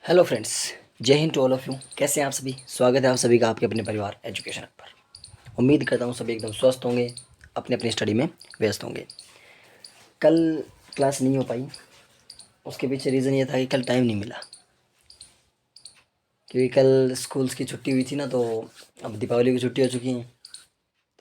Hello friends, जय हिंद to all of you. कैसे हैं आप सभी? स्वागत है आप सभी का आपके अपने परिवार एजुकेशन पर। उम्मीद करता हूँ सभी एकदम स्वस्थ होंगे, अपने अपनी स्टडी में व्यस्त होंगे। कल क्लास नहीं हो पाई, उसके पीछे रीज़न ये था कि कल टाइम नहीं मिला, क्योंकि कल स्कूल्स की छुट्टी हुई थी ना। तो अब दीपावली की छुट्टी हो चुकी हैं,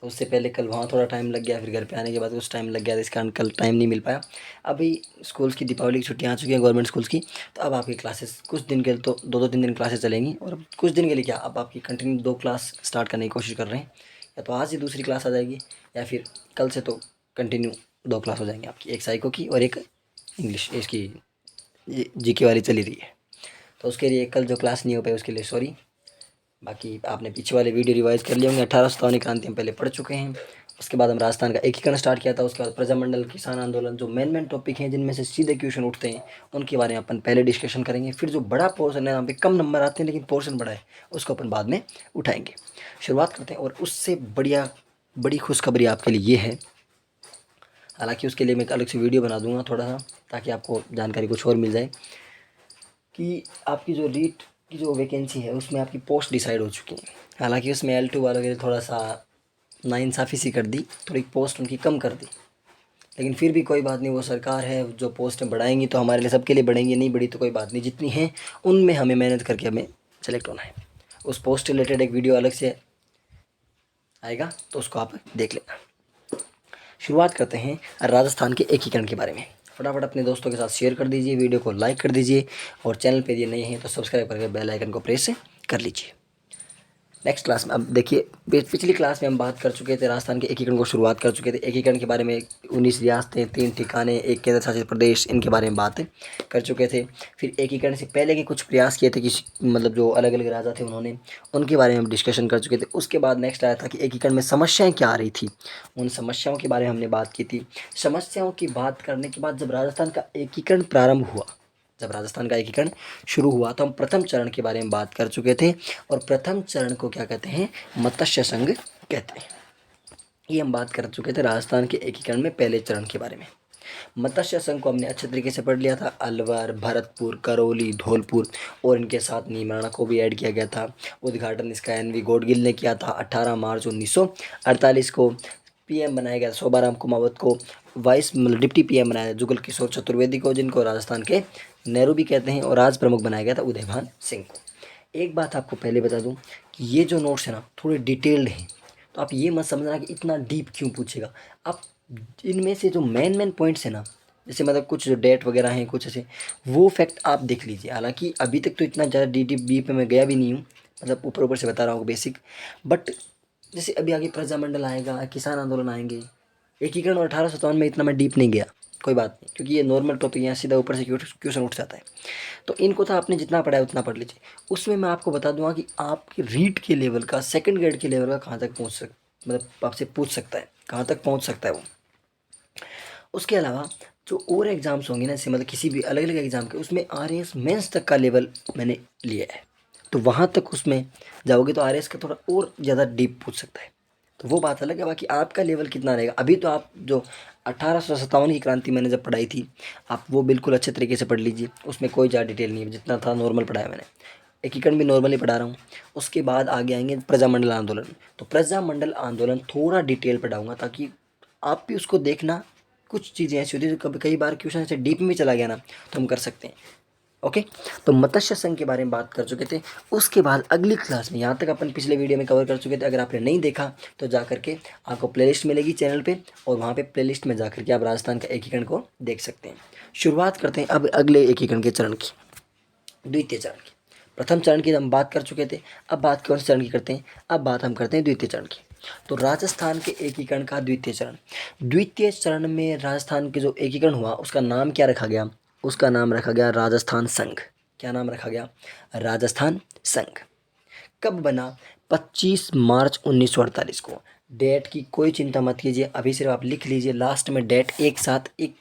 तो उससे पहले कल वहाँ थोड़ा टाइम लग गया, फिर घर पे आने के बाद कुछ टाइम लग गया, तो इस कारण कल टाइम नहीं मिल पाया। अभी स्कूल्स की दीपावली की छुट्टियाँ आ चुकी हैं गवर्नमेंट स्कूल्स की, तो अब आपकी क्लासेस कुछ दिन के लिए तो 2-3 दिन क्लासेस चलेंगी, और अब कुछ दिन के लिए क्या, अब आपकी कंटिन्यू 2 क्लास स्टार्ट करने की कोशिश कर रहे हैं। या तो आज ही दूसरी क्लास आ जाएगी, या फिर कल से तो कंटिन्यू 2 क्लास हो जाएंगी आपकी, एक साइको की और एक इंग्लिश इसकी जीके वाली चली रही है। तो उसके लिए कल जो क्लास नहीं हो पाई उसके लिए सॉरी। बाकी आपने पीछे वाले वीडियो रिवाइज कर लिए होंगे। 1857 क्रांति हम पहले पढ़ चुके हैं। उसके बाद हम राजस्थान का एकीकरण स्टार्ट किया था। उसके बाद प्रजामंडल, किसान आंदोलन, जो मेन टॉपिक हैं जिनमें से सीधे क्वेश्चन उठते हैं, उनके बारे में अपन पहले डिस्कशन करेंगे। फिर जो बड़ा पोर्शन है, यहाँ पे कम नंबर आते हैं लेकिन पोर्शन बड़ा है, उसको अपन बाद में उठाएंगे। शुरुआत करते हैं, और उससे बड़ी खुशखबरी आपके लिए ये है, हालांकि उसके लिए मैं एक अलग से वीडियो बना दूंगा थोड़ा सा, ताकि आपको जानकारी कुछ और मिल जाए, कि आपकी जो रीट की जो वैकेंसी है उसमें आपकी पोस्ट डिसाइड हो चुकी है। हालांकि उसमें L2 वालों के लिए थोड़ा सा नाइंसाफ़ी सी कर दी, थोड़ी पोस्ट उनकी कम कर दी, लेकिन फिर भी कोई बात नहीं, वो सरकार है, जो पोस्टें बढ़ाएंगी तो हमारे लिए सबके लिए बढ़ेंगी, नहीं बढ़ी तो कोई बात नहीं, जितनी हैं उनमें हमें मेहनत करके हमें सेलेक्ट होना है। उस पोस्ट रिलेटेड एक वीडियो अलग से आएगा, तो उसको आप देख लेना। शुरुआत करते हैं राजस्थान के एकीकरण के बारे में। फटाफट अपने दोस्तों के साथ शेयर कर दीजिए, वीडियो को लाइक कर दीजिए, और चैनल पे यदि नए हैं तो सब्सक्राइब करके बेल आइकन को प्रेस कर लीजिए। नेक्स्ट क्लास में अब देखिए, पिछली क्लास में हम बात कर चुके थे, राजस्थान के एकीकरण को शुरुआत कर चुके थे। एकीकरण के बारे में 19 रियासतें, 3 ठिकाने, एक केंद्र शासित प्रदेश, इनके बारे में बात कर चुके थे। फिर एकीकरण से पहले के कुछ प्रयास किए थे कि मतलब जो अलग अलग राजा थे उन्होंने, उनके बारे में हम डिस्कशन कर चुके थे। उसके बाद नेक्स्ट आया था कि एकीकरण में समस्याएं क्या आ रही थी, उन समस्याओं के बारे में हमने बात की थी। समस्याओं की बात करने के बाद जब राजस्थान का एकीकरण प्रारंभ हुआ, जब राजस्थान का एकीकरण शुरू हुआ, तो हम प्रथम चरण के बारे में बात कर चुके थे। और प्रथम चरण को क्या कहते हैं? मत्स्य संघ कहते हैं। ये हम बात कर चुके थे राजस्थान के एकीकरण में पहले चरण के बारे में। मत्स्य संघ को हमने अच्छे तरीके से पढ़ लिया था। अलवर, भरतपुर, करौली, धौलपुर, और इनके साथ नीमराना को भी ऐड किया गया था। उद्घाटन इसका NV गौडगिल ने किया था 18 मार्च 1948 को। PM बनाया गया शोभाराम कुमावत को, वाइस मतलब डिप्टी PM बनाया गया जुगल किशोर चतुर्वेदी को, जिनको राजस्थान के नेहरू भी कहते हैं, और आज प्रमुख बनाया गया था उदयभान सिंह को। एक बात आपको पहले बता दूं कि ये जो नोट्स है ना, थोड़े डिटेल्ड हैं, तो आप ये मत समझना कि इतना डीप क्यों पूछेगा। आप इनमें से जो मेन पॉइंट्स है ना, जैसे मतलब कुछ जो डेट वगैरह हैं, कुछ ऐसे, वो फैक्ट आप देख लीजिए। हालांकि अभी तक तो इतना ज़्यादा डीप पे मैं गया भी नहीं हूँ, मतलब ऊपर ऊपर से बता रहा हूँ बेसिक। बट जैसे अभी आगे प्रजामंडल आएगा, किसान आंदोलन आएंगे, एकीकरण और 1857 में इतना मैं डीप नहीं गया, कोई बात नहीं, क्योंकि ये नॉर्मल टॉपिक यहाँ सीधा ऊपर से क्वेश्चन उठ जाता है। तो इनको तो आपने जितना पढ़ा है उतना पढ़ लीजिए। उसमें मैं आपको बता दूंगा कि आपके रीड के लेवल का, सेकंड ग्रेड के लेवल का कहाँ तक मतलब आपसे पूछ सकता है, कहाँ तक पहुँच सकता है वो। उसके अलावा जो और एग्ज़ाम्स होंगे ना, जैसे मतलब किसी भी अलग अलग एग्ज़ाम के, उसमें RAS मेंस तक का लेवल मैंने लिया है, तो वहाँ तक उसमें जाओगे तो RAS का थोड़ा और ज़्यादा डीप पूछ सकता है, तो वो बात अलग है। बाकी आपका लेवल कितना रहेगा, अभी तो आप जो 1857 की क्रांति मैंने जब पढ़ाई थी, आप वो बिल्कुल अच्छे तरीके से पढ़ लीजिए, उसमें कोई ज़्यादा डिटेल नहीं है, जितना था नॉर्मल पढ़ाया मैंने। एकीकरण भी नॉर्मली पढ़ा रहा हूँ। उसके बाद आगे आएंगे प्रजामंडल आंदोलन, तो प्रजामंडल आंदोलन थोड़ा डिटेल पढ़ाऊँगा, ताकि आप भी उसको देखना। कुछ चीज़ें ऐसी होती है जो कभी कई बार क्वेश्चन से डीप में चला गया ना, तो हम कर सकते हैं। ओके, तो मत्स्य संघ के बारे में बात कर चुके थे। उसके बाद अगली क्लास में, यहाँ तक अपन पिछले वीडियो में कवर कर चुके थे, अगर आपने नहीं देखा तो जा करके आपको प्लेलिस्ट मिलेगी चैनल पे, और वहाँ पे प्लेलिस्ट में जा करके आप राजस्थान का एकीकरण को देख सकते हैं। शुरुआत करते हैं अब अगले एकीकरण के चरण की, द्वितीय चरण की। प्रथम चरण की हम बात कर चुके थे, अब बात कौन से चरण की करते हैं? अब बात हम करते हैं द्वितीय चरण की। तो राजस्थान के एकीकरण का द्वितीय चरण, द्वितीय चरण में राजस्थान के जो एकीकरण हुआ उसका नाम क्या रखा गया? उसका नाम रखा गया राजस्थान संघ। क्या नाम रखा गया? राजस्थान संघ। कब बना? 25 मार्च 1948 को। डेट की कोई चिंता मत कीजिए, अभी सिर्फ आप लिख लीजिए लास्ट में डेट, एक साथ एक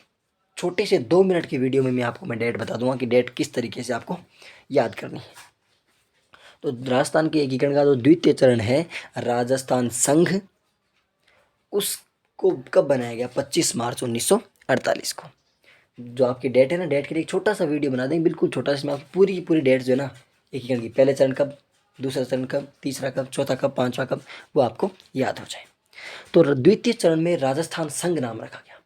छोटे से 2 मिनट के वीडियो में मैं डेट बता दूंगा कि डेट किस तरीके से आपको याद करनी है। तो राजस्थान के एकीकरण का जो द्वितीय चरण है, राजस्थान संघ, उसको कब बनाया गया? 25 मार्च 1948 को। जो आपकी डेट है ना, डेट के लिए एक छोटा सा वीडियो बना देंगे, बिल्कुल छोटा सा, इसमें आपकी पूरी की पूरी डेट्स जो है ना एकीकरण की, पहले चरण कब, दूसरा चरण कब, तीसरा कब, चौथा कब, पांचवा कब, वो आपको याद हो जाए। तो द्वितीय चरण में राजस्थान संघ नाम रखा गया।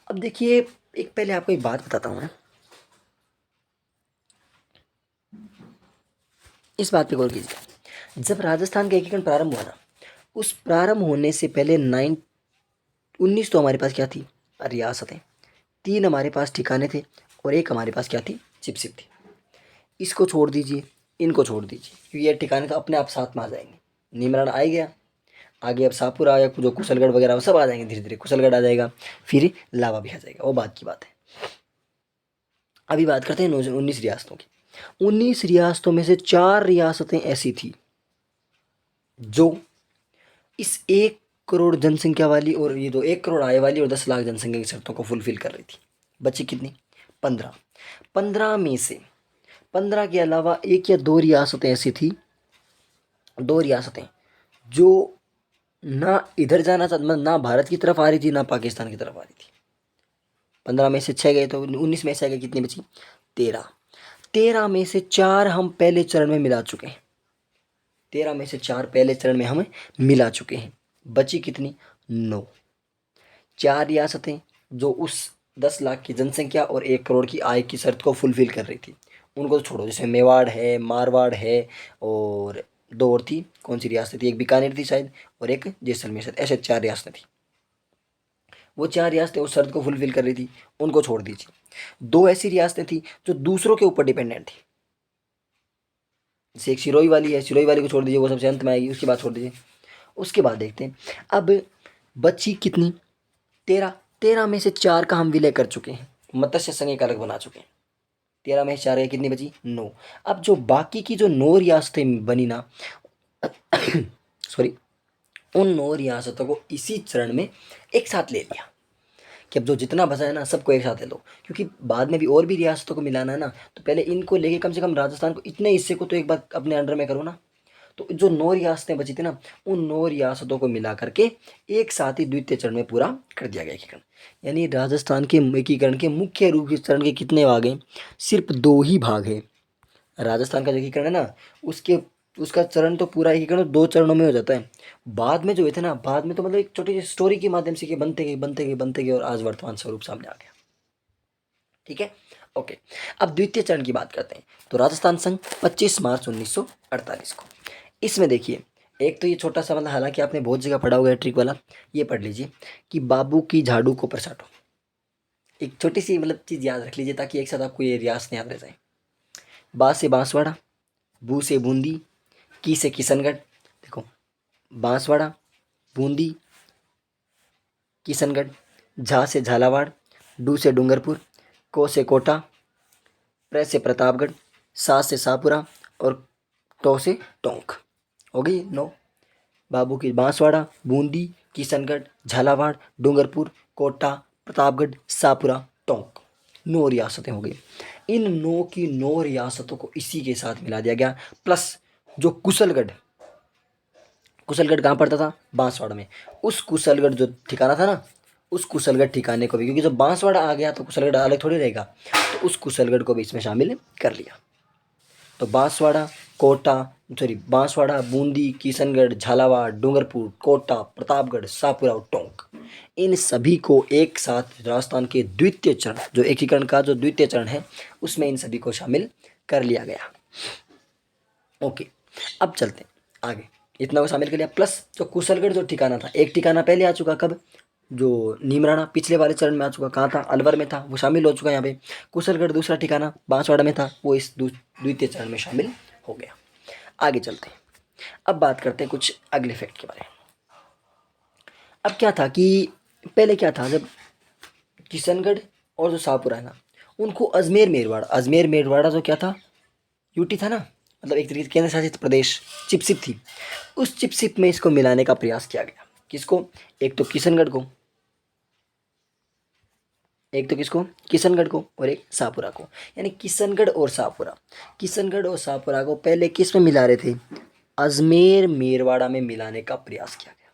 अब देखिए, एक पहले आपको एक बात बताता हूँ मैं, इस बात पे गौर कीजिए। जब राजस्थान का एकीकरण प्रारंभ हुआ ना, उस प्रारंभ होने से पहले 19 तो हमारे पास क्या थी, रियासतें, 3 हमारे पास ठिकाने थे, और एक हमारे पास क्या थी, चिपसिप थी। इसको छोड़ दीजिए, इनको छोड़ दीजिए, क्योंकि ये ठिकाने तो अपने आप साथ में आ जाएंगे। नीमरान आ ही गया, आगे अब शाहपुरा आया, जो कुशलगढ़ वगैरह वो सब आ जाएंगे, धीरे धीरे कुशलगढ़ आ जाएगा, फिर लावा भी आ जाएगा, वो बात की बात है। अभी बात करते हैं 19 रियासतों की। 19 रियासतों में से 4 रियासतें ऐसी थी जो इस 1 करोड़ जनसंख्या वाली, और ये जो 1 करोड़ आय वाली और 10 लाख जनसंख्या की शर्तों को फुलफिल कर रही थी। बची कितनी, 15। 15 में से 15 के अलावा एक या दो रियासतें ऐसी थी, दो रियासतें जो ना इधर जाना चाहती, मतलब ना भारत की तरफ आ रही थी ना पाकिस्तान की तरफ आ रही थी। 15 में से 6 गए तो 19 में से आ गए, कितनी बची, 13। 13 में से 4 हम पहले चरण में मिला चुके हैं, 13 में से 4 पहले चरण में हम मिला चुके हैं। बची कितनी, 9। 4 रियासतें जो उस 10 लाख की जनसंख्या और 1 करोड़ की आय की शर्त को फुलफिल कर रही थी, उनको तो छोड़ो, जैसे मेवाड़ है, मारवाड़ है, और दो और थी, कौन सी रियासत थी, एक बीकानेर थी शायद, और एक जैसलमेर शायद, ऐसे 4 रियासतें थी। वो 4 रियासतें उस शर्त को फुलफिल कर रही थी, उनको छोड़ दीजिए। 2 ऐसी रियासतें थी जो दूसरों के ऊपर डिपेंडेंट थी, जैसे एक सिरोही वाली है, सिरोही वाली को छोड़ दीजिए, वो सबसे अंत में आएगी, उसके बाद छोड़ दीजिए। उसके बाद देखते हैं अब बची कितनी, 13। 13 में से 4 का हम विलय कर चुके हैं, मत्स्य संघ एक अलग बना चुके हैं। 13 में से 4 है, कितनी बची, 9। अब जो बाकी की जो 9 रियासतें बनी ना, सॉरी, उन 9 रियासतों को इसी चरण में एक साथ ले लिया, कि अब जो जितना बचा है ना सबको एक साथ ले लो, क्योंकि बाद में भी और भी रियासतों को मिलाना है ना, तो पहले इनको लेके कम से कम राजस्थान को इतने हिस्से को तो एक बार अपने अंडर में करो ना। तो जो 9 रियासतें बची थी ना, उन 9 रियासतों को मिला करके एक साथ ही द्वितीय चरण में पूरा कर दिया गया एकीकरण। यानी राजस्थान के एकीकरण के मुख्य रूप से चरण के कितने भाग हैं, सिर्फ 2 ही भाग हैं। राजस्थान का जो एकीकरण है ना, उसके उसका चरण तो पूरा एकीकरण 2 चरणों में हो जाता है। बाद में जो हुए थे ना, बाद में तो मतलब एक छोटी सी स्टोरी के माध्यम से कि बनते गए बनते गए बनते गए और आज वर्तमान स्वरूप सामने आ गया। ठीक है, ओके। अब द्वितीय चरण की बात करते हैं। तो राजस्थान संघ 25 मार्च 1948 को, इसमें देखिए, एक तो ये छोटा सा, मतलब हालांकि आपने बहुत जगह पढ़ा होगा ट्रिक वाला, ये पढ़ लीजिए कि बाबू की झाड़ू को परसाटो। एक छोटी सी मतलब चीज़ याद रख लीजिए, ताकि एक साथ आपको ये रियासत याद रह जाए। बा से बांसवाड़ा, बू से बूंदी, की से किशनगढ़। देखो, बांसवाड़ा, बूंदी, किशनगढ़, झा से झालावाड़, डू से डूंगरपुर, को से कोटा, प्र से प्रतापगढ़, सा से शाहपुरा, और टो से टोंक। हो गई 9। बाबू की बांसवाड़ा, बूंदी, किशनगढ़, झालावाड़, डूंगरपुर, कोटा, प्रतापगढ़, शाहपुरा, टोंक, 9 रियासतें हो गई। इन 9 की 9 रियासतों को इसी के साथ मिला दिया गया, प्लस जो कुशलगढ़, कुशलगढ़ कहाँ पड़ता था, बांसवाड़ा में, उस कुशलगढ़ जो ठिकाना था ना, उस कुशलगढ़ ठिकाने को भी, क्योंकि जब बांसवाड़ा आ गया तो कुशलगढ़ अलग थोड़ी रहेगा, तो उस कुशलगढ़ को भी इसमें शामिल कर लिया। तो बांसवाड़ा, कोटा, सॉरी, बांसवाड़ा, बूंदी, किशनगढ़, झालावाड़, डूंगरपुर, कोटा, प्रतापगढ़, शाहपुरा और टोंक, इन सभी को एक साथ राजस्थान के द्वितीय चरण, जो एकीकरण का जो द्वितीय चरण है, उसमें इन सभी को शामिल कर लिया गया। ओके, अब चलते हैं आगे। इतना को शामिल कर लिया, प्लस जो कुशलगढ़ जो ठिकाना था, एक ठिकाना पहले आ चुका, कब, जो नीमराना पिछले वाले चरण में आ चुका, कहाँ था, अलवर में था, वो शामिल हो चुका है यहाँ पे। कुशलगढ़ दूसरा ठिकाना बांसवाड़ा में था, वो इस द्वितीय चरण में शामिल हो गया। आगे चलते हैं, अब बात करते हैं कुछ अगले फैक्ट के बारे में। अब क्या था कि पहले क्या था, जब किशनगढ़ और जो शाहपुरा है ना, उनको अजमेर मेरवाड़ा जो क्या था, यूटी था ना, मतलब एक तरीके से केंद्र शासित प्रदेश, चिपसिप थी, उस चिपसिप में इसको मिलाने का प्रयास किया गया। किसको, एक तो किशनगढ़ को, एक तो किसको, किशनगढ़ को, और एक शाहपुरा को। यानी किशनगढ़ और शाहपुरा, किशनगढ़ और शाहपुरा को पहले किस में मिला रहे थे, अजमेर मेरवाड़ा में मिलाने का प्रयास किया गया।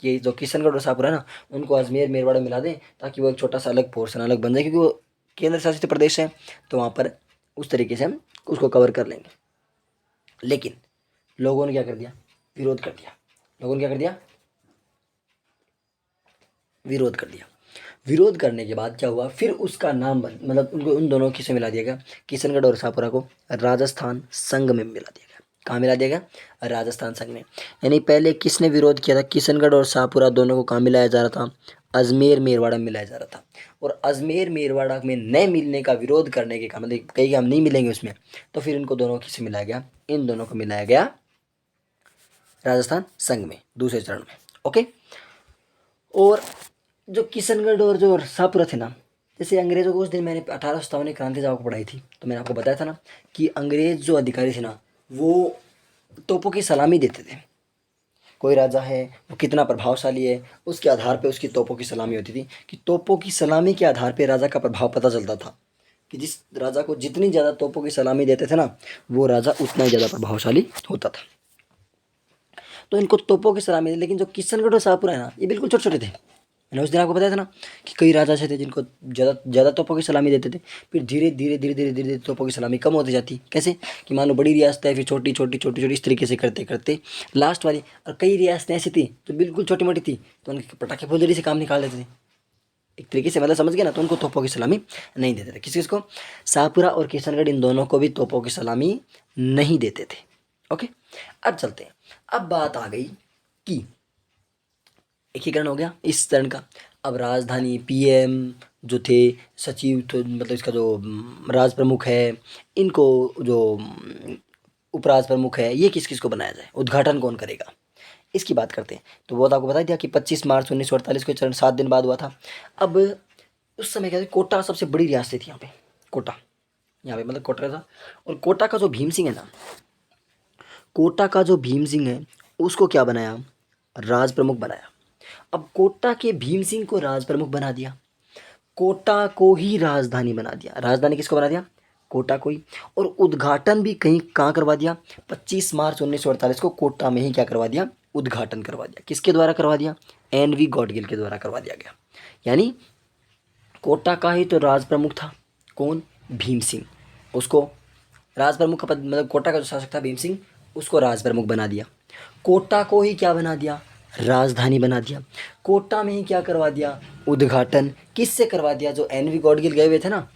कि जो किशनगढ़ और शाहपुरा है ना, उनको अजमेर मेरवाड़ा में मिला दें, ताकि वो एक छोटा सा अलग पोर्शन अलग बन जाए, क्योंकि वो केंद्र शासित प्रदेश है तो वहाँ पर उस तरीके से हम उसको कवर कर लेंगे। लेकिन लोगों ने क्या कर दिया, विरोध कर दिया। लोगों ने क्या कर दिया, विरोध कर दिया। विरोध करने के बाद क्या हुआ, फिर उसका नाम मतलब उनको उन दोनों किसे मिला दिया गया, किशनगढ़ और शाहपुरा को राजस्थान संघ में मिला दिया गया। कहाँ मिला दिया गया, राजस्थान संघ में। यानी पहले किसने विरोध किया था, किशनगढ़ और शाहपुरा दोनों को कहाँ मिलाया जा रहा था, अजमेर मेरवाड़ा में मिलाया जा रहा था। और अजमेर मेरवाड़ा में न मिलने का विरोध करने के कारण मतलब कहीं हम नहीं मिलेंगे उसमें, तो फिर इनको दोनों किसे मिलाया गया, इन दोनों को मिलाया गया राजस्थान संघ में दूसरे चरण में। ओके। और जो किशनगढ़ और जो शाहपुरा थे ना, जैसे अंग्रेज़ों को उस दिन मैंने 1857 की क्रांति जाओ को पढ़ाई थी, तो मैंने आपको बताया था ना कि अंग्रेज़ जो अधिकारी थे ना वो तोपों की सलामी देते थे। कोई राजा है वो कितना प्रभावशाली है उसके आधार पे उसकी तोपों की सलामी होती थी, कि तोपों की सलामी के आधार पे राजा का प्रभाव पता चलता था, कि जिस राजा को जितनी ज़्यादा तोपों की सलामी देते थे ना वो राजा उतना ही ज़्यादा प्रभावशाली होता था। तो इनको तोपों की सलामी दी। लेकिन जो किशनगढ़ और शाहपुरा है ना ये बिल्कुल छोटे छोटे थे। मैंने उस दिन आपको बताया था ना कि कई राजा ऐसे थे जिनको ज़्यादा ज़्यादा तोपों की सलामी देते थे, फिर धीरे धीरे धीरे धीरे धीरे धीरे तोपों की सलामी कम होती जाती। कैसे कि मान लो बड़ी रियासत है, फिर छोटी छोटी छोटी छोटी इस तरीके से करते करते लास्ट वाली, और कई रियासतें ऐसी थी जो बिल्कुल छोटी मोटी थी तो उनके पटाखे फुलझड़ी से काम निकाल देते थे एक तरीके से, मतलब समझ गए ना। तो उनको तोपों की सलामी नहीं देते थे। किस किस को, शाहपुरा और किशनगढ़, इन दोनों को भी तोपों की सलामी नहीं देते थे। ओके। अब चलते हैं। अब बात आ गई कि एकीकरण हो गया इस चरण का। अब राजधानी, पीएम जो थे, सचिव तो मतलब इसका जो राज प्रमुख है, इनको जो उपराज प्रमुख है, ये किस किस को बनाया जाए, उद्घाटन कौन करेगा, इसकी बात करते हैं। तो वो तो आपको बता दिया कि 25 मार्च 1948 को चरण 7 दिन बाद हुआ था। अब उस समय क्या था, कोटा सबसे बड़ी रियासत थी यहाँ पे। कोटा यहाँ पे मतलब कोटा था। और कोटा का जो भीम सिंह है ना, कोटा का जो भीम सिंह है उसको क्या बनाया, राज प्रमुख बनाया। अब कोटा के भीम सिंह को राज प्रमुख बना दिया, कोटा को ही राजधानी बना दिया। राजधानी किसको बना दिया, कोटा को ही। और उद्घाटन भी कहीं कहाँ करवा दिया, 25 मार्च 1948 को कोटा में ही क्या करवा दिया, उद्घाटन करवा दिया। किसके द्वारा करवा दिया, एन.वी. गॉडगिल के द्वारा करवा दिया गया। यानी कोटा का ही तो राज प्रमुख था कौन, भीम सिंह, उसको राज प्रमुख का पद मतलब कोटा का जो शासक था भीम सिंह, उसको राज प्रमुख बना दिया। कोटा को ही क्या बना दिया, राजधानी बना दिया। कोटा में ही क्या करवा दिया, उद्घाटन। किससे करवा दिया, जो एन.वी. गॉडगिल गए हुए थे ना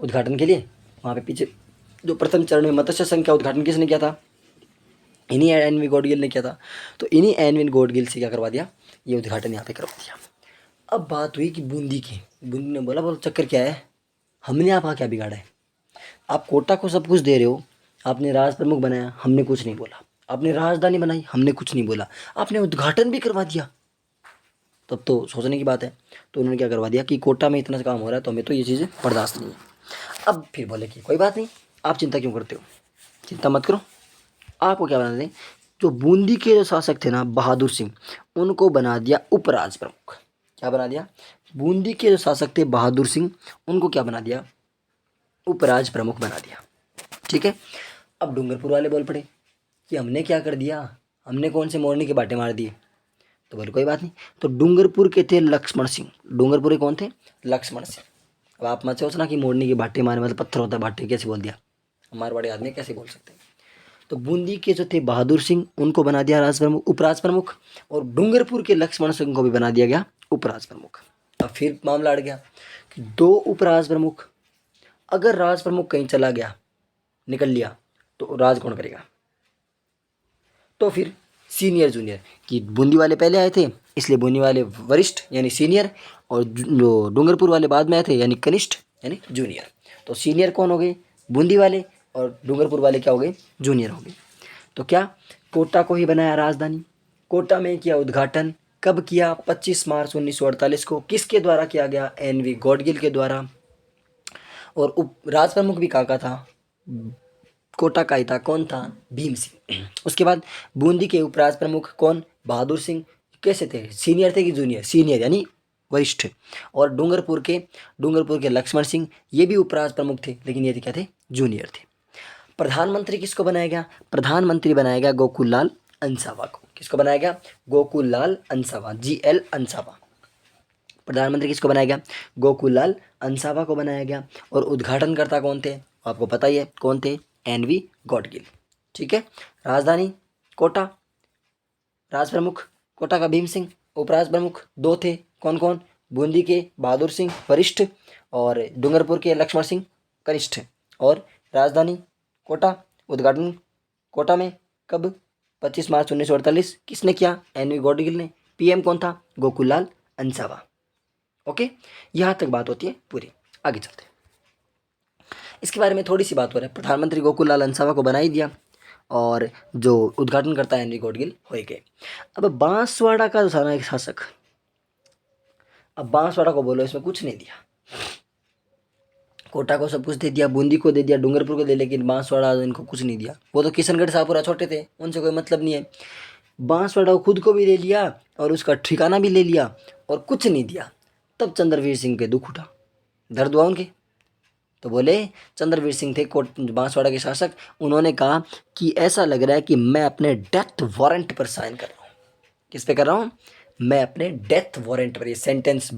उद्घाटन के लिए, वहाँ पे पीछे जो प्रथम चरण में मत्स्य संघ का उद्घाटन किसने किया था, इन्हीं एन.वी. गॉडगिल ने किया था। तो इन्हीं एन.वी. गॉडगिल से क्या करवा दिया, ये उद्घाटन यहाँ पे करवा दिया। अब बात हुई कि बूंदी की, बूंदी ने बोला बोलो चक्कर क्या है, हमने आपका क्या बिगाड़ा है, आप कोटा को सब कुछ दे रहे हो, आपने राज प्रमुख बनाया, हमने कुछ नहीं बोला, आपने राजधानी बनाई, हमने कुछ नहीं बोला, आपने उद्घाटन भी करवा दिया, तब तो सोचने की बात है। तो उन्होंने क्या करवा दिया कि कोटा में इतना काम हो रहा है तो हमें तो ये चीज़ें बर्दाश्त नहीं है। अब फिर बोले कि कोई बात नहीं, आप चिंता क्यों करते हो, चिंता मत करो, आपको क्या बना दें। जो बूंदी के जो शासक थे ना बहादुर सिंह, उनको बना दिया उपराज प्रमुख। क्या बना दिया, बूंदी के जो शासक थे बहादुर सिंह, उनको क्या बना दिया, उपराज प्रमुख बना दिया। ठीक है। अब डूंगरपुर वाले बोल पड़े कि हमने क्या कर दिया, हमने कौन से मोरनी के बाटे मार दिए। तो बोले कोई बात नहीं। तो डूंगरपुर के थे लक्ष्मण सिंह, डूंगरपुर के कौन थे, लक्ष्मण सिंह। अब आप मत सोचना कि मोरनी के बाटे मारे मतलब पत्थर होता है बाटे, कैसे बोल दिया, हमारे बड़े आदमी कैसे बोल सकते हैं। तो बूंदी के जो थे बहादुर सिंह, उनको बना दिया राज प्रमुख, उपराज प्रमुख। और डूंगरपुर के लक्ष्मण सिंह को भी बना दिया गया उपराज प्रमुख। अब फिर मामला अड़ गया कि दो उपराज प्रमुख, अगर राज प्रमुख कहीं चला गया, निकल लिया, तो राज कौन करेगा। तो फिर सीनियर जूनियर, कि बूंदी वाले पहले आए थे इसलिए बूंदी वाले वरिष्ठ यानी सीनियर, और जो डूंगरपुर वाले बाद में आए थे यानी कनिष्ठ यानी जूनियर। तो सीनियर कौन हो गए, बूंदी वाले, और डूंगरपुर वाले क्या हो गए, जूनियर हो गए। तो क्या, कोटा को ही बनाया राजधानी, कोटा में किया उद्घाटन, कब किया, 25 मार्च 1948 को। किसके द्वारा किया गया, एन.वी. गॉडगिल के द्वारा। और उप राज प्रमुख भी कहाँ का था, कोटा का ही था, कौन था, भीम सिंह। उसके बाद बूंदी के उपराज प्रमुख कौन, बहादुर सिंह। कैसे थे, सीनियर थे कि जूनियर, सीनियर यानी वरिष्ठ। और डूंगरपुर के लक्ष्मण सिंह, ये भी उपराज प्रमुख थे लेकिन ये क्या थे, जूनियर थे। प्रधानमंत्री किसको बनाया गया, प्रधानमंत्री बनाया गया गोकुल लाल अंसावा को। किसको बनाया गया, गोकुल लाल अंसावा, GL अंसावा प्रधानमंत्री किसको बनाया गया? गोकुललाल अंसावा को बनाया गया। और उद्घाटनकर्ता कौन थे? आपको पता ही है कौन थे? एन.वी. गॉडगिल। ठीक है। राजधानी कोटा, राज प्रमुख कोटा का भीम सिंह, उपराज प्रमुख दो थे, कौन कौन? बूंदी के बहादुर सिंह वरिष्ठ और डूंगरपुर के लक्ष्मण सिंह कनिष्ठ। और राजधानी कोटा, उद्घाटन कोटा में कब? 25 मार्च 1948। किसने किया? एन.वी. गॉडगिल ने। पीएम कौन था? गोकुललाल अंसावा। ओके, यहाँ तक बात होती है पूरी। आगे चलते हैं, इसके बारे में थोड़ी सी बात हो रही है। प्रधानमंत्री गोकुललाल अंसावा को बना ही दिया और जो उद्घाटन करता है एन.वी. गॉडगिल हो गए। अब बांसवाड़ा का जो था ना एक शासक, अब बांसवाड़ा को बोलो, इसमें कुछ नहीं दिया। कोटा को सब कुछ दे दिया, बूंदी को दे दिया, डूंगरपुर को दे, लेकिन बांसवाड़ा इनको कुछ नहीं दिया। वो तो किशनगढ़ शाहपुरा छोटे थे, उनसे कोई मतलब नहीं है। बांसवाड़ा को खुद को भी ले लिया और उसका ठिकाना भी ले लिया और कुछ नहीं दिया। तब चंद्रवीर सिंह के दुख उठा, दर्द हुआ उनके। तो बोले, चंद्रवीर सिंह थे कोट बांसवाड़ा के शासक, उन्होंने कहा कि ऐसा लग रहा है कि मैं अपने डेथ वारंट पर साइन कर रहा हूँ। किस पे कर रहा हूँ? मैं अपने डेथ वारंट पर। ये सेंटेंस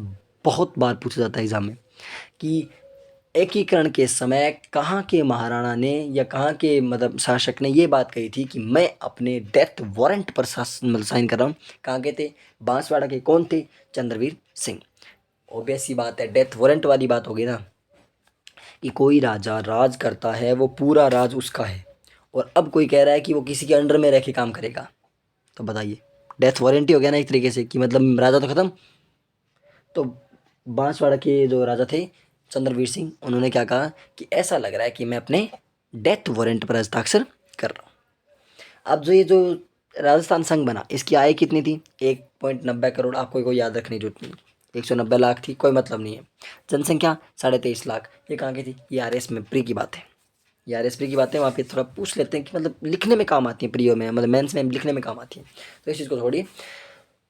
बहुत बार पूछा जाता है एग्जाम में कि एकीकरण के समय कहाँ के महाराणा ने या कहाँ के मतलब शासक ने ये बात कही थी कि मैं अपने डेथ वारंट पर साइन कर रहा हूँ। कहाँ के थे? बांसवाड़ा के। कौन थे? चंद्रवीर सिंह। ऑब्वियस सी बात है, डेथ वारंट वाली बात होगी ना कि कोई राजा राज करता है, वो पूरा राज उसका है, और अब कोई कह रहा है कि वो किसी के अंडर में रह के काम करेगा, तो बताइए, डेथ वारंटी हो गया ना एक तरीके से कि मतलब राजा तो खत्म। तो बांसवाड़ा के जो राजा थे चंद्रवीर सिंह, उन्होंने क्या कहा कि ऐसा लग रहा है कि मैं अपने डेथ वारंट पर हस्ताक्षर कर रहा हूँ। अब जो ये जो राजस्थान संघ बना, इसकी आय कितनी थी? 1.90 करोड़। आपको कोई याद रखने की जरूरत नहीं, 190 लाख थी, कोई मतलब नहीं है। जनसंख्या 23.5 लाख। ये कहाँ की थी? ये आर.एस. में प्री की बात है, ये आर.एस. प्री की बातें वहाँ पे थोड़ा पूछ लेते हैं कि मतलब लिखने में काम आती है, प्रियो में मतलब मेंस में लिखने में काम आती है, तो इस चीज़ को छोड़िए।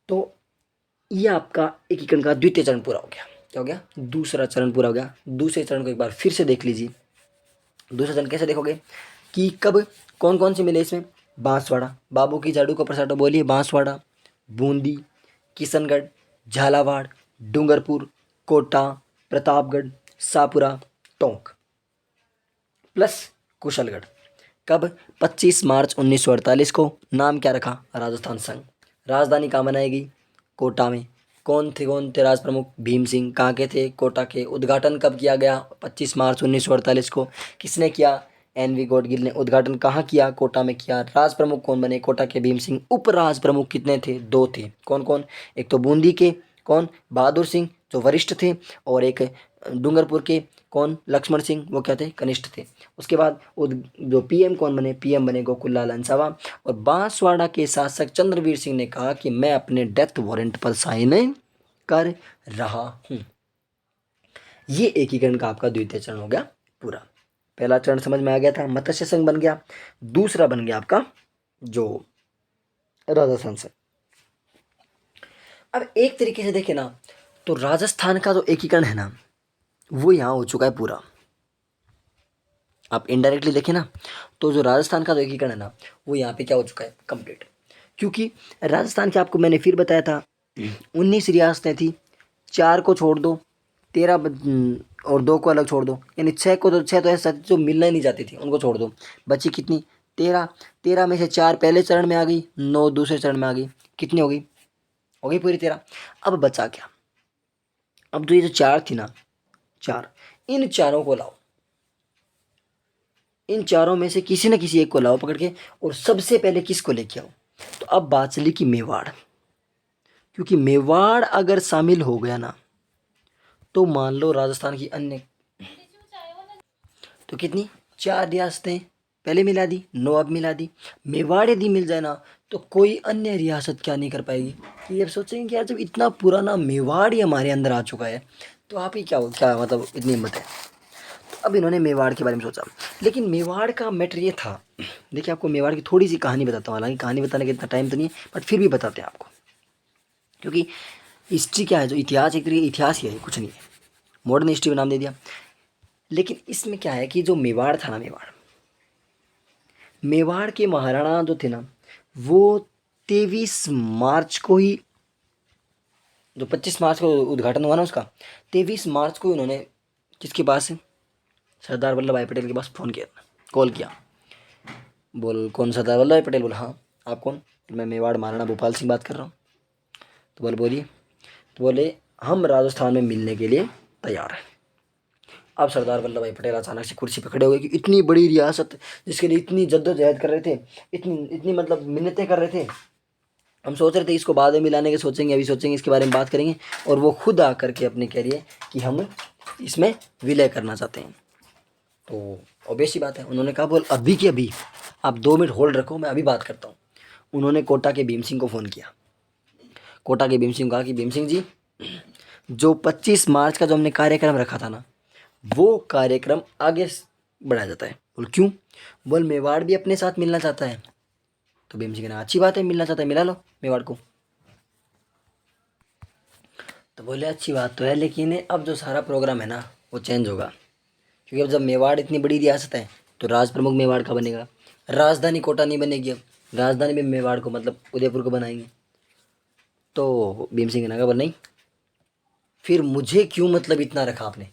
तो ये आपका एकीकरण का द्वितीय चरण पूरा हो गया। क्या हो गया? दूसरा चरण पूरा हो गया। दूसरे चरण को एक बार फिर से देख लीजिए। दूसरा चरण कैसे देखोगे कि कब कौन कौन से मिले इसमें? बांसवाड़ा, बाबू की जाड़ू को प्रसादो बोलिए। बांसवाड़ा, बूंदी, किशनगढ़, झालावाड़, डूंगरपुर, कोटा, प्रतापगढ़, शाहपुरा, टोंक प्लस कुशलगढ़। कब? 25 मार्च 1948 को। नाम क्या रखा? राजस्थान संघ। राजधानी कहाँ बनाएगी? कोटा में। कौन थे राज प्रमुख? भीम सिंह। कहाँ के थे? कोटा के। उद्घाटन कब किया गया? 25 मार्च 1948 को। किसने किया? एन.वी. गॉडगिल ने। उद्घाटन कहाँ किया? कोटा में किया। राज प्रमुख कौन बने? कोटा के भीम सिंह। उपराज प्रमुख कितने थे? दो थे। कौन कौन? एक तो बूंदी के कौन? बहादुर सिंह जो वरिष्ठ थे, और एक डूंगरपुर के कौन? लक्ष्मण सिंह, वो क्या थे? कनिष्ठ थे। उसके बाद जो पीएम कौन बने? पीएम बने गोकुललाल अंसावा। और बांसवाड़ा के शासक चंद्रवीर सिंह ने कहा कि मैं अपने डेथ वारंट पर साइन कर रहा हूं। ये एकीकरण का आपका द्वितीय चरण हो गया पूरा। पहला चरण समझ में आ गया था, मत्स्य संघ बन गया। दूसरा बन गया आपका जो राजस्थान संघ। अब एक तरीके से देखे ना तो राजस्थान का जो एकीकरण है ना वो यहाँ हो चुका है पूरा। आप इनडायरेक्टली देखें ना तो जो राजस्थान का जो एकीकरण है ना वो यहाँ पे क्या हो चुका है? कंप्लीट। क्योंकि राजस्थान के आपको मैंने फिर बताया था 19 रियासतें थी, 4 को छोड़ दो, 13 और 2 को अलग छोड़ दो, यानी 6 को, तो 6 तो ऐसा जो मिलना ही नहीं चाहती थी उनको छोड़ दो, बची कितनी? 13। 13 में से 4 पहले चरण में आ गई, 9 दूसरे चरण में आ गई। कितनी हो गई? हो गई पूरी 13। अब बचा क्या? अब तो ये जो 4 थी ना, 4, इन चारों को लाओ, इन चारों में से किसी न किसी एक को लाओ पकड़ के, और सबसे पहले किसको लेके आओ? तो अब बात चली कि मेवाड़, क्योंकि मेवाड़ अगर शामिल हो गया ना तो मान लो राजस्थान की अन्य, तो कितनी? 4 रियासतें पहले मिला दी, 9 अब मिला दी। मेवाड़ यदि मिल जाए ना तो कोई अन्य रियासत क्या नहीं कर पाएगी कि अब सोचेंगे कि यार जब इतना पुराना मेवाड़ ही हमारे अंदर आ चुका है तो आप ही क्या क्या मतलब इतनी हिम्मत है। तो अब इन्होंने मेवाड़ के बारे में सोचा, लेकिन मेवाड़ का मैटर ये था। देखिए आपको मेवाड़ की थोड़ी सी कहानी बताता हूँ, हालांकि कहानी बताने का इतना टाइम तो नहीं है बट फिर भी बताते हैं आपको, क्योंकि हिस्ट्री क्या है, जो इतिहास एक तरीके इतिहास ही है, कुछ नहीं है, मॉडर्न हिस्ट्री में नाम दे दिया। लेकिन इसमें क्या है कि जो मेवाड़ था ना, मेवाड़ के महाराणा जो थे ना वो 23 मार्च को ही जो 25 मार्च को उद्घाटन हुआ ना उसका, 23 मार्च को इन्होंने किसके पास, सरदार वल्लभ भाई पटेल के पास फ़ोन किया, कॉल किया। बोल कौन, सरदार वल्लभ भाई पटेल? बोला हाँ। आप कौन? मैं मेवाड़ महाराणा भूपाल सिंह बात कर रहा हूँ। तो बोले बोलिए। तो बोले हम राजस्थान में मिलने के लिए तैयार हैं। अब सरदार वल्लभ भाई पटेल अचानक से कुर्सी पर खड़े हो गए कि इतनी बड़ी रियासत जिसके लिए इतनी जद्दोजहद कर रहे थे, इतनी इतनी मतलब मिन्नतें कर रहे थे, हम सोच रहे थे इसको बाद में मिलाने के सोचेंगे, अभी सोचेंगे, इसके बारे में बात करेंगे, और वो खुद आकर के अपने कह रही है कि हम इसमें विलय करना चाहते हैं। तो ऑब्वियस ही बात है, उन्होंने कहा बोल अभी की अभी आप 2 मिनट होल्ड रखो, मैं अभी बात करता हूँ। उन्होंने कोटा के भीम सिंह को फ़ोन किया। कोटा के भीम सिंह को कहा कि भीम सिंह जी, जो 25 मार्च का जो हमने कार्यक्रम रखा था ना, वो कार्यक्रम आगे बढ़ाया जाता है। बोल क्यों? बोल मेवाड़ भी अपने साथ मिलना चाहता है। तो भीम सिंह ने अच्छी बात है, मिलना चाहता है, मिला लो मेवाड़ को। तो बोले अच्छी बात तो है, लेकिन अब जो सारा प्रोग्राम है ना वो चेंज होगा, क्योंकि अब जब मेवाड़ इतनी बड़ी रियासत है तो राज प्रमुख मेवाड़ का बनेगा, राजधानी कोटा नहीं बनेगी, अब राजधानी में मेवाड़ को मतलब उदयपुर को बनाएंगे। तो भीम सिंह ने कहा बोल नहीं, फिर मुझे क्यों मतलब इतना रखा आपने,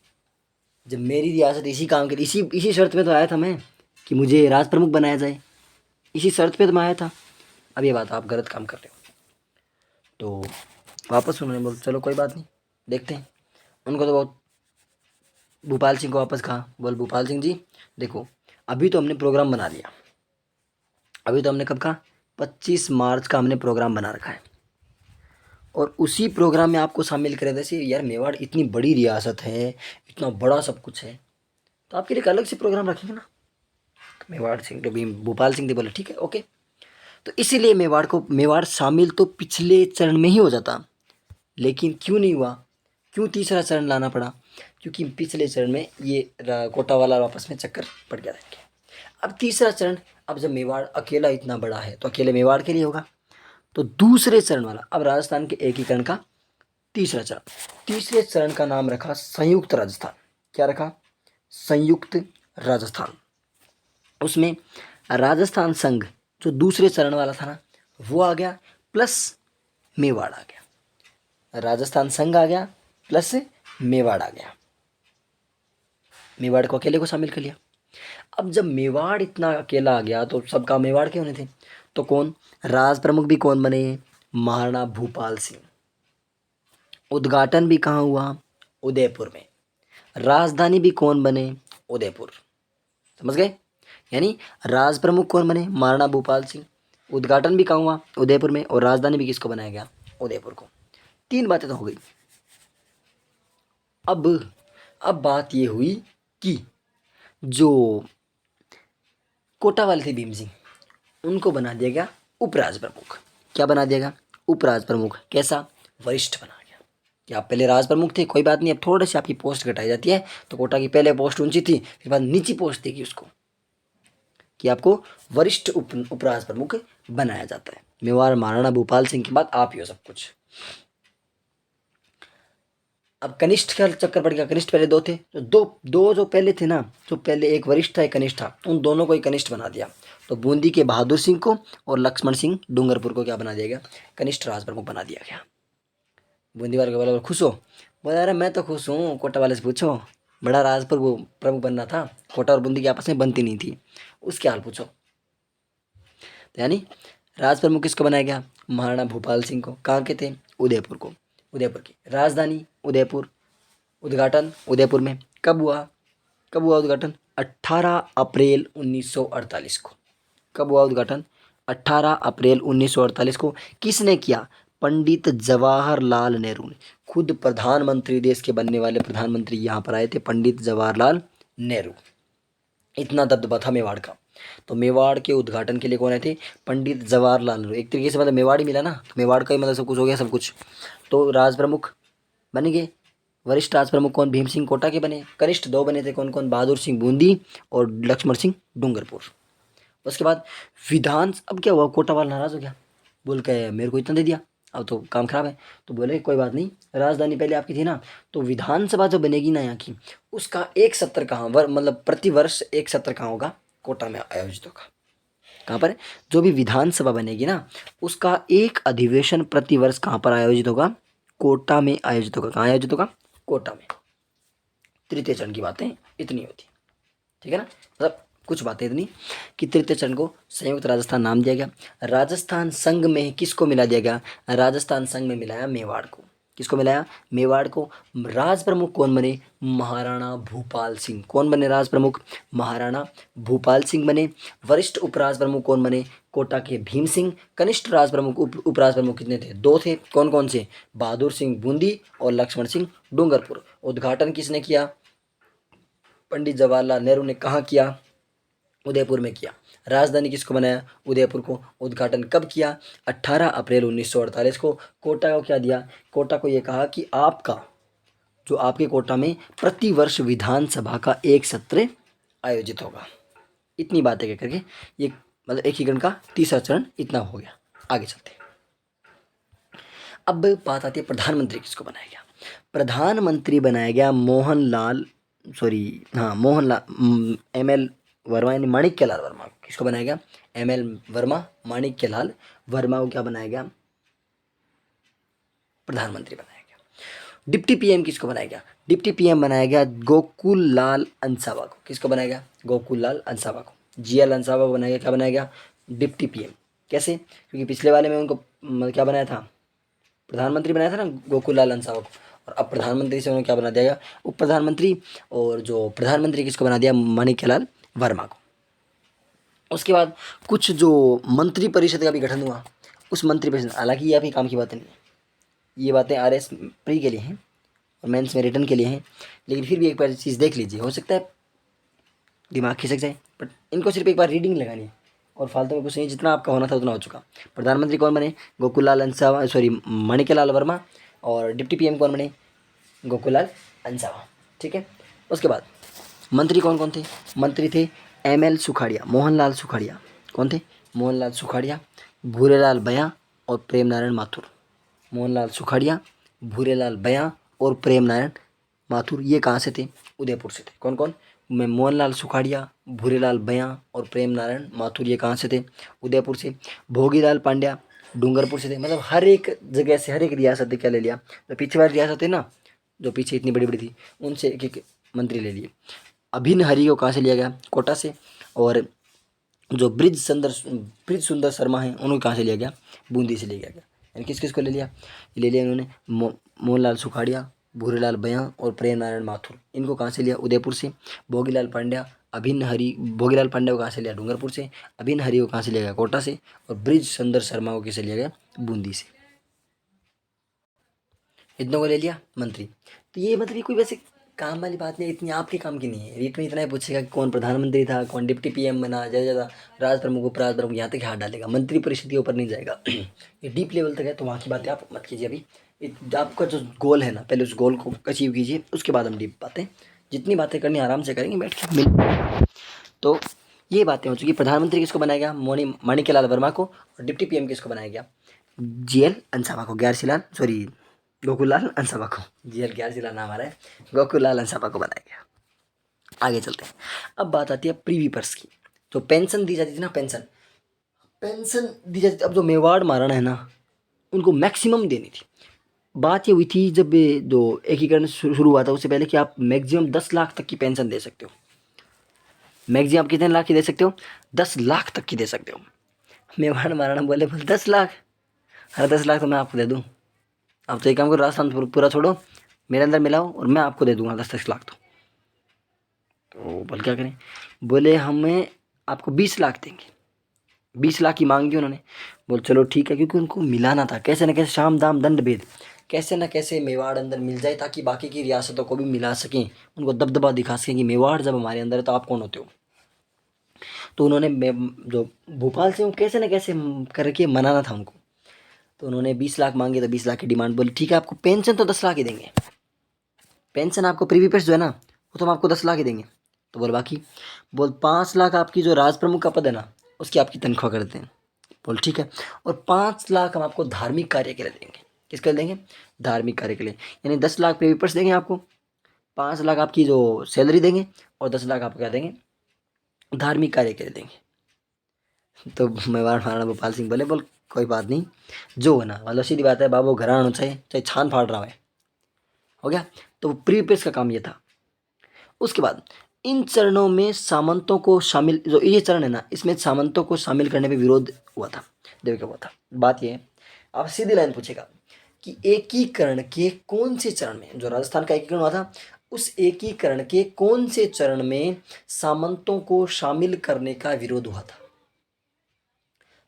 जब मेरी रियासत इसी काम के लिए, इसी इसी शर्त में तो आया था मैं कि मुझे राज प्रमुख बनाया जाए, इसी शर्त पे तो मैं आया था। अब ये बात आप गलत काम कर रहे हो। तो वापस उन्होंने बोल चलो कोई बात नहीं, देखते हैं। उनको तो बहुत, भूपाल सिंह को वापस कहा, बोल भूपाल सिंह जी देखो, अभी तो हमने प्रोग्राम बना लिया, अभी तो हमने कब कहा, 25 मार्च का हमने प्रोग्राम बना रखा है, और उसी प्रोग्राम में आपको शामिल करें। जैसे यार मेवाड़ इतनी बड़ी रियासत है, इतना बड़ा सब कुछ है, तो आपके लिए एक अलग से प्रोग्राम रखेंगे ना। तो मेवाड़ सिंह तो भीम भूपाल सिंह थे, बोले ठीक है ओके। तो इसीलिए मेवाड़ शामिल तो पिछले चरण में ही हो जाता, लेकिन क्यों नहीं हुआ, क्यों तीसरा चरण लाना पड़ा, क्योंकि पिछले चरण में ये कोटा वाला आपस में चक्कर पड़ गया था। अब तीसरा चरण, अब जब मेवाड़ अकेला इतना बड़ा है तो अकेले मेवाड़ के लिए होगा, तो दूसरे चरण वाला, अब राजस्थान के एकीकरण का तीसरा चरण, तीसरे चरण का नाम रखा संयुक्त राजस्थान। क्या रखा? संयुक्त राजस्थान। उसमें राजस्थान संघ जो दूसरे चरण वाला था ना वो आ गया, प्लस मेवाड़ आ गया। राजस्थान संघ आ गया प्लस मेवाड़ आ गया, मेवाड़ को अकेले को शामिल कर लिया। अब जब मेवाड़ इतना अकेला आ गया तो सब काम मेवाड़ के होने थे, तो कौन राज प्रमुख भी कौन बने, महाराणा भूपाल सिंह। उद्घाटन भी कहाँ हुआ, उदयपुर में। राजधानी भी कौन बने, उदयपुर। समझ गए? यानी राज प्रमुख कौन बने, महाराणा भूपाल सिंह। उद्घाटन भी कहाँ हुआ, उदयपुर में, और राजधानी भी किसको बनाया गया, उदयपुर को। 3 बातें तो हो गई। अब बात ये हुई कि जो कोटा वाले थे भीम सिंह, उनको बना दिया गया उपराज प्रमुख। क्या बना दिया गया, उपराज प्रमुख। कैसा, वरिष्ठ बना गया कि आप पहले राज प्रमुख थे, कोई बात नहीं, अब थोड़ी सी आपकी पोस्ट घटाई जाती है। तो कोटा की पहले पोस्ट ऊंची थी, फिर बाद नीची पोस्ट देगी उसको, कि आपको वरिष्ठ उपराज प्रमुख बनाया जाता है। मेवाड़ महाराणा भूपाल सिंह के बाद आप ही हो सब कुछ। अब कनिष्ठ का चक्कर पड़ गया, कनिष्ठ पहले 2 थे, तो दो जो पहले थे ना, जो पहले एक वरिष्ठ था एक कनिष्ठ था, उन दोनों को ही कनिष्ठ बना दिया। तो बूंदी के बहादुर सिंह को और लक्ष्मण सिंह डूंगरपुर को क्या बना दिया गया, कनिष्ठ राज प्रमुख बना दिया गया। बूंदी वाले के बोला खुश हो, बोला अरे मैं तो खुश हूँ, कोटा वाले से पूछो, बड़ा राज प्रमुख बनना था, कोटा और बूंदी की आपस में बनती नहीं थी, उसके हाल पूछो। तो यानी राज प्रमुख किसको बनाया गया, महाराणा भूपाल सिंह को। कहाँ के थे, उदयपुर को, उदयपुर की राजधानी उदयपुर। उद्घाटन उदयपुर में। कब हुआ उद्घाटन, 18 अप्रैल 1948 को। कब हुआ उद्घाटन, 18 अप्रैल 1948 को। किसने किया, पंडित जवाहरलाल नेहरू ने। खुद प्रधानमंत्री, देश के बनने वाले प्रधानमंत्री यहाँ पर आए थे, पंडित जवाहरलाल नेहरू। इतना दबदबा था मेवाड़ का। तो मेवाड़ के उद्घाटन के लिए कौन आए थे, पंडित जवाहरलाल नेहरू। एक तरीके से मतलब मेवाड़ ही मिला ना, तो मेवाड़ का ही मतलब सब कुछ हो गया, सब कुछ। तो राज प्रमुख बन गए। वरिष्ठ राज प्रमुख कौन, भीम सिंह कोटा के बने। कनिष्ठ 2 बने थे, कौन कौन, बहादुर सिंह बूंदी और लक्ष्मण सिंह डूंगरपुर। उसके बाद विधान, अब क्या हुआ, कोटा वाला नाराज हो गया, बोल के मेरे को इतना दे दिया, अब तो काम खराब है। तो बोले कोई बात नहीं, राजधानी पहले आपकी थी ना, तो विधानसभा जो बनेगी ना यहाँ की, उसका एक सत्र कहाँ मतलब प्रतिवर्ष एक सत्र कहाँ होगा, कोटा में आयोजित होगा। कहाँ पर, जो भी विधानसभा बनेगी ना, उसका एक अधिवेशन प्रतिवर्ष कहाँ पर आयोजित होगा, कोटा में आयोजित होगा। कहाँ आयोजित होगा? कोटा में। तृतीय चरण की बातें इतनी होती, ठीक है ना। मतलब कुछ बातें इतनी कि तृतीय चरण को संयुक्त राजस्थान नाम दिया गया। राजस्थान संघ में किसको मिला दिया गया? राजस्थान संघ में मिलाया मेवाड़ को। किसको मिलाया? मेवाड़ को। राज प्रमुख कौन बने? महाराणा भूपाल सिंह। कौन बने राज प्रमुख? महाराणा भूपाल सिंह बने। वरिष्ठ उपराज प्रमुख कौन बने? कोटा के भीम सिंह। कनिष्ठ राज प्रमुख उपराज प्रमुख कितने थे? 2 थे। कौन कौन से? बहादुर सिंह बूंदी और लक्ष्मण सिंह डूंगरपुर। उद्घाटन किसने किया? पंडित जवाहरलाल नेहरू ने। कहाँ किया? उदयपुर में किया। राजधानी किसको बनाया? उदयपुर को। उद्घाटन कब किया? 18 अप्रैल 1948 को। कोटा को क्या दिया? कोटा को ये कहा कि आपका जो आपके कोटा में प्रतिवर्ष विधानसभा का एक सत्र आयोजित होगा। इतनी बातें कह करके ये मतलब एकीकरण का तीसरा चरण इतना हो गया। आगे चलते हैं। अब बात आती है प्रधानमंत्री किसको बनाया गया? प्रधानमंत्री बनाया गया मोहनलाल, सॉरी हाँ मोहनलाल एम.एल. वर्मा यानी माणिक्यलाल वर्मा को। किसको बनाया गया? एम.एल. वर्मा, माणिक्यलाल वर्मा को क्या बनाया गया? प्रधानमंत्री बनाया गया। डिप्टी पीएम किसको बनाया गया? डिप्टी पीएम बनाया गया गोकुल लाल अंसावा को। किसको बनाया गया? गोकुल लाल अंसावा को। जीएल अंसावा को बनाया गया। क्या बनाया गया? Deputy PM. कैसे? क्योंकि पिछले वाले में उनको क्या बनाया था? प्रधानमंत्री बनाया था ना गोकुल लाल अंसावा को, और अब प्रधानमंत्री से उन्होंने क्या बना दिया? उप प्रधानमंत्री। और जो प्रधानमंत्री किसको बना दिया? माणिक्यलाल वर्मा को। उसके बाद कुछ जो मंत्री परिषद का भी गठन हुआ, उस मंत्री परिषद, हालांकि ये आपके काम की बातें नहीं है, ये बातें RS प्री के लिए हैं और मेंस में रिटर्न के लिए हैं, लेकिन फिर भी एक बार चीज़ देख लीजिए, हो सकता है दिमाग खिसक जाए, बट इनको सिर्फ एक बार रीडिंग लगानी है और फालतू में कुछ नहीं, जितना आपका होना था उतना हो चुका। प्रधानमंत्री कौन बने? गोकुललाल अंसावा, सॉरी माणिक्यलाल वर्मा। और डिप्टी पीएम कौन बने? गोकुललाल अंसावा। ठीक है। उसके बाद मंत्री कौन कौन थे? मंत्री थे ML सुखाड़िया, मोहनलाल सुखाड़िया। कौन थे? मोहनलाल सुखाड़िया, भूरेलाल बया और प्रेम नारायण माथुर। मोहनलाल सुखाड़िया, भूरेलाल बया और प्रेम नारायण माथुर। ये कहाँ से थे? उदयपुर से थे। कौन कौन? मैं मोहनलाल सुखाड़िया, भूरेलाल बया और प्रेम नारायण माथुर, ये कहाँ से थे? उदयपुर से। भोगीलाल पांड्या डूंगरपुर से थे। मतलब हर एक जगह से, हर एक रियासत से क्या ले लिया? तो पीछे वाली रियासत है ना, जो पीछे इतनी बड़ी बड़ी थी, उनसे एक एक मंत्री ले लिए। अभिन्न हरि को कहाँ से लिया गया? कोटा से। और जो ब्रिज सुंदर शर्मा हैं, उनको कहाँ से लिया गया? बूंदी से लिया गया। यानी किस किस को ले लिया? ये ले लिया इन्होंने मोहनलाल सुखाड़िया, भूरेलाल बया और प्रेम नारायण माथुर। इनको कहाँ से लिया? उदयपुर से। भोगीलाल पांड्या, अभिन्न हरि, भोगीलाल पांड्या को कहाँ से लिया? डूंगरपुर से। अभिन्न हरि को कहाँ से लिया गया? कोटा से। और ब्रिज सुंदर शर्मा को किसे लिया गया? बूंदी से। इतनों को ले लिया मंत्री। तो ये मतलब ये कोई वैसे काम वाली बात नहीं, इतनी आपके काम की नहीं है। रीट में इतना ही पूछेगा कि कौन प्रधानमंत्री था, कौन डिप्टी पीएम बना, ज़्यादा ज़्यादा राज प्रमुख उपराज प्रमुख, यहाँ तक हाथ डालेगा, मंत्री परिषद के ऊपर नहीं जाएगा। ये डीप लेवल तक है, तो वहाँ की बातें आप मत कीजिए अभी। आपका जो गोल है ना, पहले उस गोल को अचीव कीजिए, उसके बाद हम डीप बातें, जितनी बातें करनी आराम से करेंगे बैठ के मिल। तो ये बातें हो चुकी। प्रधानमंत्री किसको बनाया गया? माणिक्यलाल वर्मा को। और डिप्टी पीएम किसको बनाया गया? GL अंसावा को, ग्यारसीलाल, सॉरी गोकुललाल अंसावा को। GL ग्यारसीलाल नाम आ रहा है, गोकुललाल अंसावा को बनाया गया। आगे चलते हैं। अब बात आती है प्रीवी पर्स की। जो पेंशन दी जाती थी ना, पेंशन पेंशन दी जाती थी। अब जो मेवाड़ महाराणा है ना, उनको मैक्सिमम देनी थी। बात ये हुई थी जब ये जो एकीकरण शुरू हुआ था, उससे पहले कि आप मैक्सिमम 10 लाख तक की पेंशन दे सकते हो। मैक्सिमम आप कितने लाख की दे सकते हो? 10 लाख तक की दे सकते हो। मेवाड़ महाराणा बोले 10 लाख? हाँ 10 लाख तो मैं आपको दे दूँ। आप तो एक काम करो, राजस्थान पूरा छोड़ो, मेरे अंदर मिलाओ और मैं आपको दे दूंगा 10-10 लाख। तो बोल क्या करें? बोले हमें आपको 20 लाख देंगे। 20 लाख की मांग की उन्होंने। बोल चलो ठीक है, क्योंकि उनको मिलाना था कैसे न कैसे, शाम दाम दंड भेद, कैसे न कैसे मेवाड़ अंदर मिल जाए, ताकि बाकी की रियासतों को भी मिला सकें, उनको दबदबा दिखा सकें कि मेवाड़ जब हमारे अंदर है तो आप कौन होते हो। तो उन्होंने जो भोपाल से कैसे न कैसे करके मनाना था उनको। तो उन्होंने 20 लाख मांगे, तो 20 लाख की डिमांड। बोली ठीक है, आपको पेंशन तो 10 लाख ही देंगे, पेंशन आपको प्रीवी पेंशन जो है ना, वो तो हम आपको 10 लाख ही देंगे। तो बोल बाकी? बोल 5 लाख आपकी जो राज प्रमुख का पद है ना, उसकी आपकी तनख्वाह कर देते हैं। बोल ठीक है। और 5 लाख हम आपको धार्मिक कार्य के लिए देंगे। किसके लिए देंगे? धार्मिक कार्य के लिए। यानी 10 लाख प्रीवी पेंशन देंगे आपको, 5 लाख आपकी जो सैलरी देंगे, और 10 लाख आपको क्या देंगे? धार्मिक कार्य के लिए देंगे। तो मेवाड़ महाराणा भोपाल सिंह बोले, बोल कोई बात नहीं, जो होना, मतलब सीधी बात है बाबू, घर आना चाहिए, चाहे छान फाड़ रहा है। हो गया। तो प्रीपेस का काम ये था। उसके बाद इन चरणों में सामंतों को शामिल, जो ये चरण है ना, इसमें सामंतों को शामिल करने पे विरोध हुआ था। देखो क्या हुआ था, बात ये है, आप सीधी लाइन पूछेगा कि एकीकरण के कौन से चरण में, जो राजस्थान का एकीकरण हुआ था, उस एकीकरण के कौन से चरण में सामंतों को शामिल करने का विरोध हुआ था।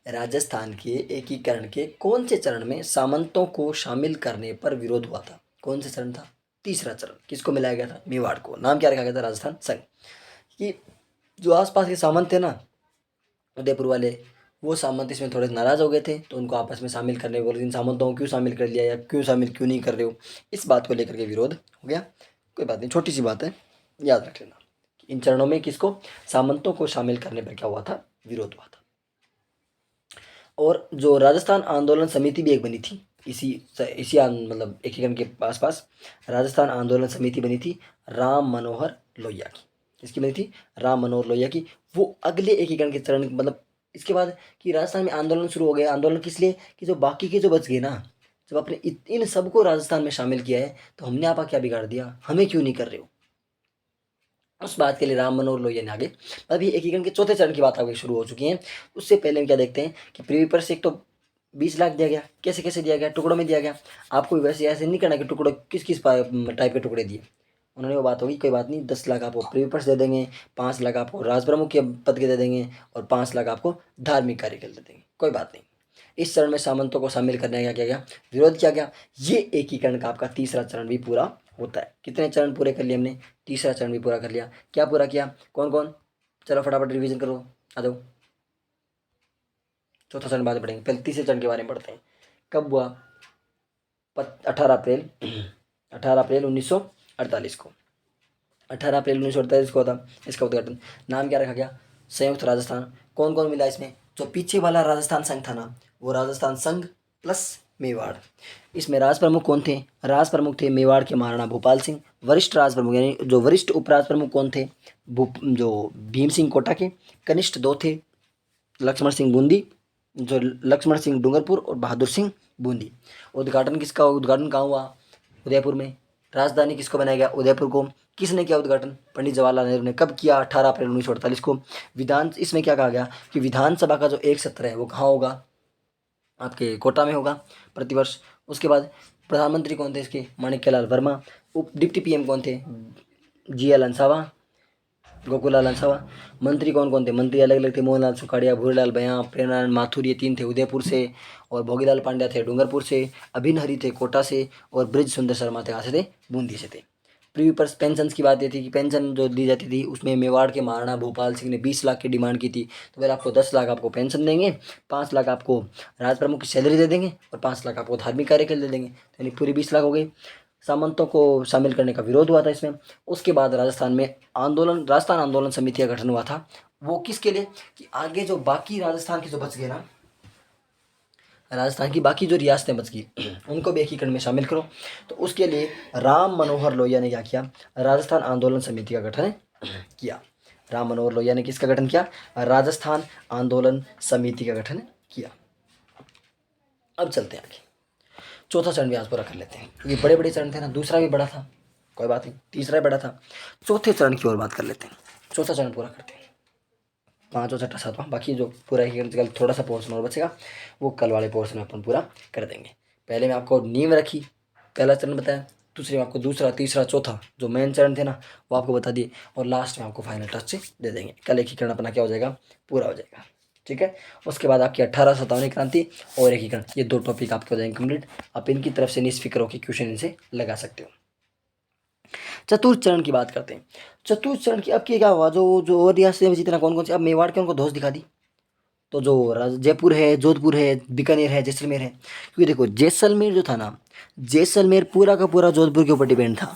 राजस्थान के एकीकरण के कौन से चरण में सामंतों को शामिल करने पर विरोध हुआ था। कौन सा चरण था? तीसरा चरण। किसको मिलाया गया था? मेवाड़ को। नाम क्या रखा गया था? राजस्थान संघ। कि जो आसपास के सामंत थे ना, उदयपुर वाले, वो सामंत इसमें थोड़े नाराज हो गए थे, तो उनको आपस में शामिल करने बोले, इन सामंतों को क्यों शामिल कर लिया, या क्यों शामिल क्यों नहीं कर रहे हो, इस बात को लेकर के विरोध हो गया। कोई बात नहीं, छोटी सी बात है, याद रख लेना। इन चरणों में किसको, सामंतों को शामिल करने पर क्या हुआ था? विरोध हुआ था। और जो राजस्थान आंदोलन समिति भी एक बनी थी, मतलब एकीकरण के आसपास राजस्थान आंदोलन समिति बनी थी, राम मनोहर लोहिया की। किसकी बनी थी? राम मनोहर लोहिया की। वो अगले एकीकरण के चरण, मतलब इसके बाद कि राजस्थान में आंदोलन शुरू हो गया। आंदोलन किस लिए? कि जो बाकी के जो बच गए ना, जब आपने इन सबको राजस्थान में शामिल किया है, तो हमने आपका क्या बिगाड़ दिया, हमें क्यों नहीं कर रहे हो। उस बात के लिए राम मनोहर लोहिया ने आगे, अभी एकीकरण के चौथे चरण की बात आगे शुरू हो चुकी है। उससे पहले हम क्या देखते हैं कि प्रीवी पर से एक तो 20 लाख दिया गया। कैसे कैसे दिया गया? टुकड़ों में दिया गया। आपको वैसे ऐसे नहीं करना कि टुकड़ों किस किस टाइप के टुकड़े दिए। उन्होंने वो बात होगी, कोई बात नहीं, 10 लाख आपको प्रीवी पर्स दे देंगे, 5 लाख आपको राज प्रमुख के पद के दे देंगे, और 5 लाख आपको धार्मिक कार्य के लिए दे देंगे। कोई बात नहीं। इस चरण में सामंतों को शामिल करने का क्या गया? विरोध किया गया। ये एकीकरण का आपका तीसरा चरण भी पूरा होता है। कितने चरण पूरे कर लिए हमने? तीसरा चरण भी पूरा कर लिया। क्या पूरा किया? कौन कौन? चलो फटाफट रिवीजन करो, आ जाओ। चौथा चरण बाद में पढ़ेंगे, पहले तीसरे चरण के बारे में पढ़ते हैं। कब हुआ? 18 अप्रैल 18 अप्रैल 1948 को। 18 अप्रैल 1948 को था इसका उद्घाटन। नाम क्या रखा गया? संयुक्त राजस्थान। कौन कौन मिला इसमें? जो पीछे वाला राजस्थान संघ था ना, वो राजस्थान संघ प्लस मेवाड़। इसमें राज प्रमुख कौन थे? राज प्रमुख थे मेवाड़ के महाराणा भोपाल सिंह। वरिष्ठ राज प्रमुख यानी जो वरिष्ठ उपराज प्रमुख कौन थे? जो भीम सिंह कोटा के। कनिष्ठ 2 थे, लक्ष्मण सिंह बूंदी, जो लक्ष्मण सिंह डूंगरपुर और बहादुर सिंह बूंदी। उद्घाटन कहाँ हुआ? उदयपुर में। राजधानी किसको बनाया गया? उदयपुर को। किसने किया उद्घाटन? पंडित जवाहरलाल नेहरू ने। कब किया? 18 अप्रैल 1948 को। इसमें क्या कहा गया कि विधानसभा का जो एक सत्र है वो कहाँ होगा? आपके कोटा में होगा प्रतिवर्ष। उसके बाद प्रधानमंत्री कौन थे इसके? माणिक्यलाल वर्मा। उप डिप्टी पीएम कौन थे? GL अंसावा, गोकुलाल अंसावा। मंत्री कौन कौन थे? मंत्री अलग अलग थे, मोहनलाल सुखाड़िया, भूरेलाल बयां, प्रेमनारायण माथुर, ये 3 थे उदयपुर से, और भोगीलाल पांड्या थे डूंगरपुर से, अभिन हरि थे कोटा से, और ब्रिज सुंदर शर्मा थे कहाँ से थे? बूंदी से थे। प्रीवी पर पेंशन की बात ये थी कि पेंशन जो दी जाती थी उसमें मेवाड़ के महाराणा भोपाल सिंह ने 20 लाख की डिमांड की थी। तो फिर आपको 10 लाख आपको पेंशन देंगे, 5 लाख आपको राज प्रमुख की सैलरी दे देंगे, और 5 लाख आपको धार्मिक कार्य के लिए दे देंगे, यानी पूरी 20 लाख हो गई। सामंतों को शामिल करने का विरोध हुआ था इसमें। उसके बाद राजस्थान आंदोलन समिति का गठन हुआ था। वो किसके लिए? कि आगे जो बाकी राजस्थान के जो बच गए ना, राजस्थान की बाकी जो रियासतें बच गई उनको भी एकीकरण में शामिल करो। तो उसके लिए राम मनोहर लोहिया ने क्या किया? राजस्थान आंदोलन समिति का गठन किया। राम मनोहर लोहिया ने किसका गठन किया? राजस्थान आंदोलन समिति का गठन किया। अब चलते हैं आगे। चौथा चरण भी आज पूरा कर लेते हैं, क्योंकि बड़े बड़े चरण थे ना, दूसरा भी बड़ा था, कोई बात नहीं, तीसरा भी बड़ा था। चौथे चरण की ओर बात कर लेते हैं। चौथा चरण पूरा करते हैं, 5 और 6 7वां, बाकी जो पूरा ही कल थोड़ा सा पोर्शन और बचेगा वो कल वाले पोर्शन में अपन पूरा कर देंगे। पहले मैं आपको नींव रखी, पहला चरण बताया, दूसरे में आपको दूसरा, तीसरा, चौथा जो मेन चरण थे ना वो आपको बता दिए, और लास्ट में आपको फाइनल टच दे देंगे। कल एकीकरण अपना क्या हो जाएगा? पूरा हो जाएगा। ठीक है। उसके बाद आपकी 1857वीं क्रांति और एकीकरण, ये 2 टॉपिक आपके हो जाएंगे कंप्लीट। आप इनकी तरफ से निष्फिक्र होकर क्वेश्चन इनसे लगा सकते हो। चतुर्थ चरण की बात करते हैं। चतुर्थ चरण की अब क्या हुआ? जो जो और रियासतें बची थी ना, कौन कौन सी? अब मेवाड़ के उनको धौस दिखा दी। तो जो जयपुर है, जोधपुर है, बीकानेर है, जैसलमेर है। क्योंकि देखो जैसलमेर जो था ना, जैसलमेर पूरा का पूरा जोधपुर के ऊपर डिपेंड था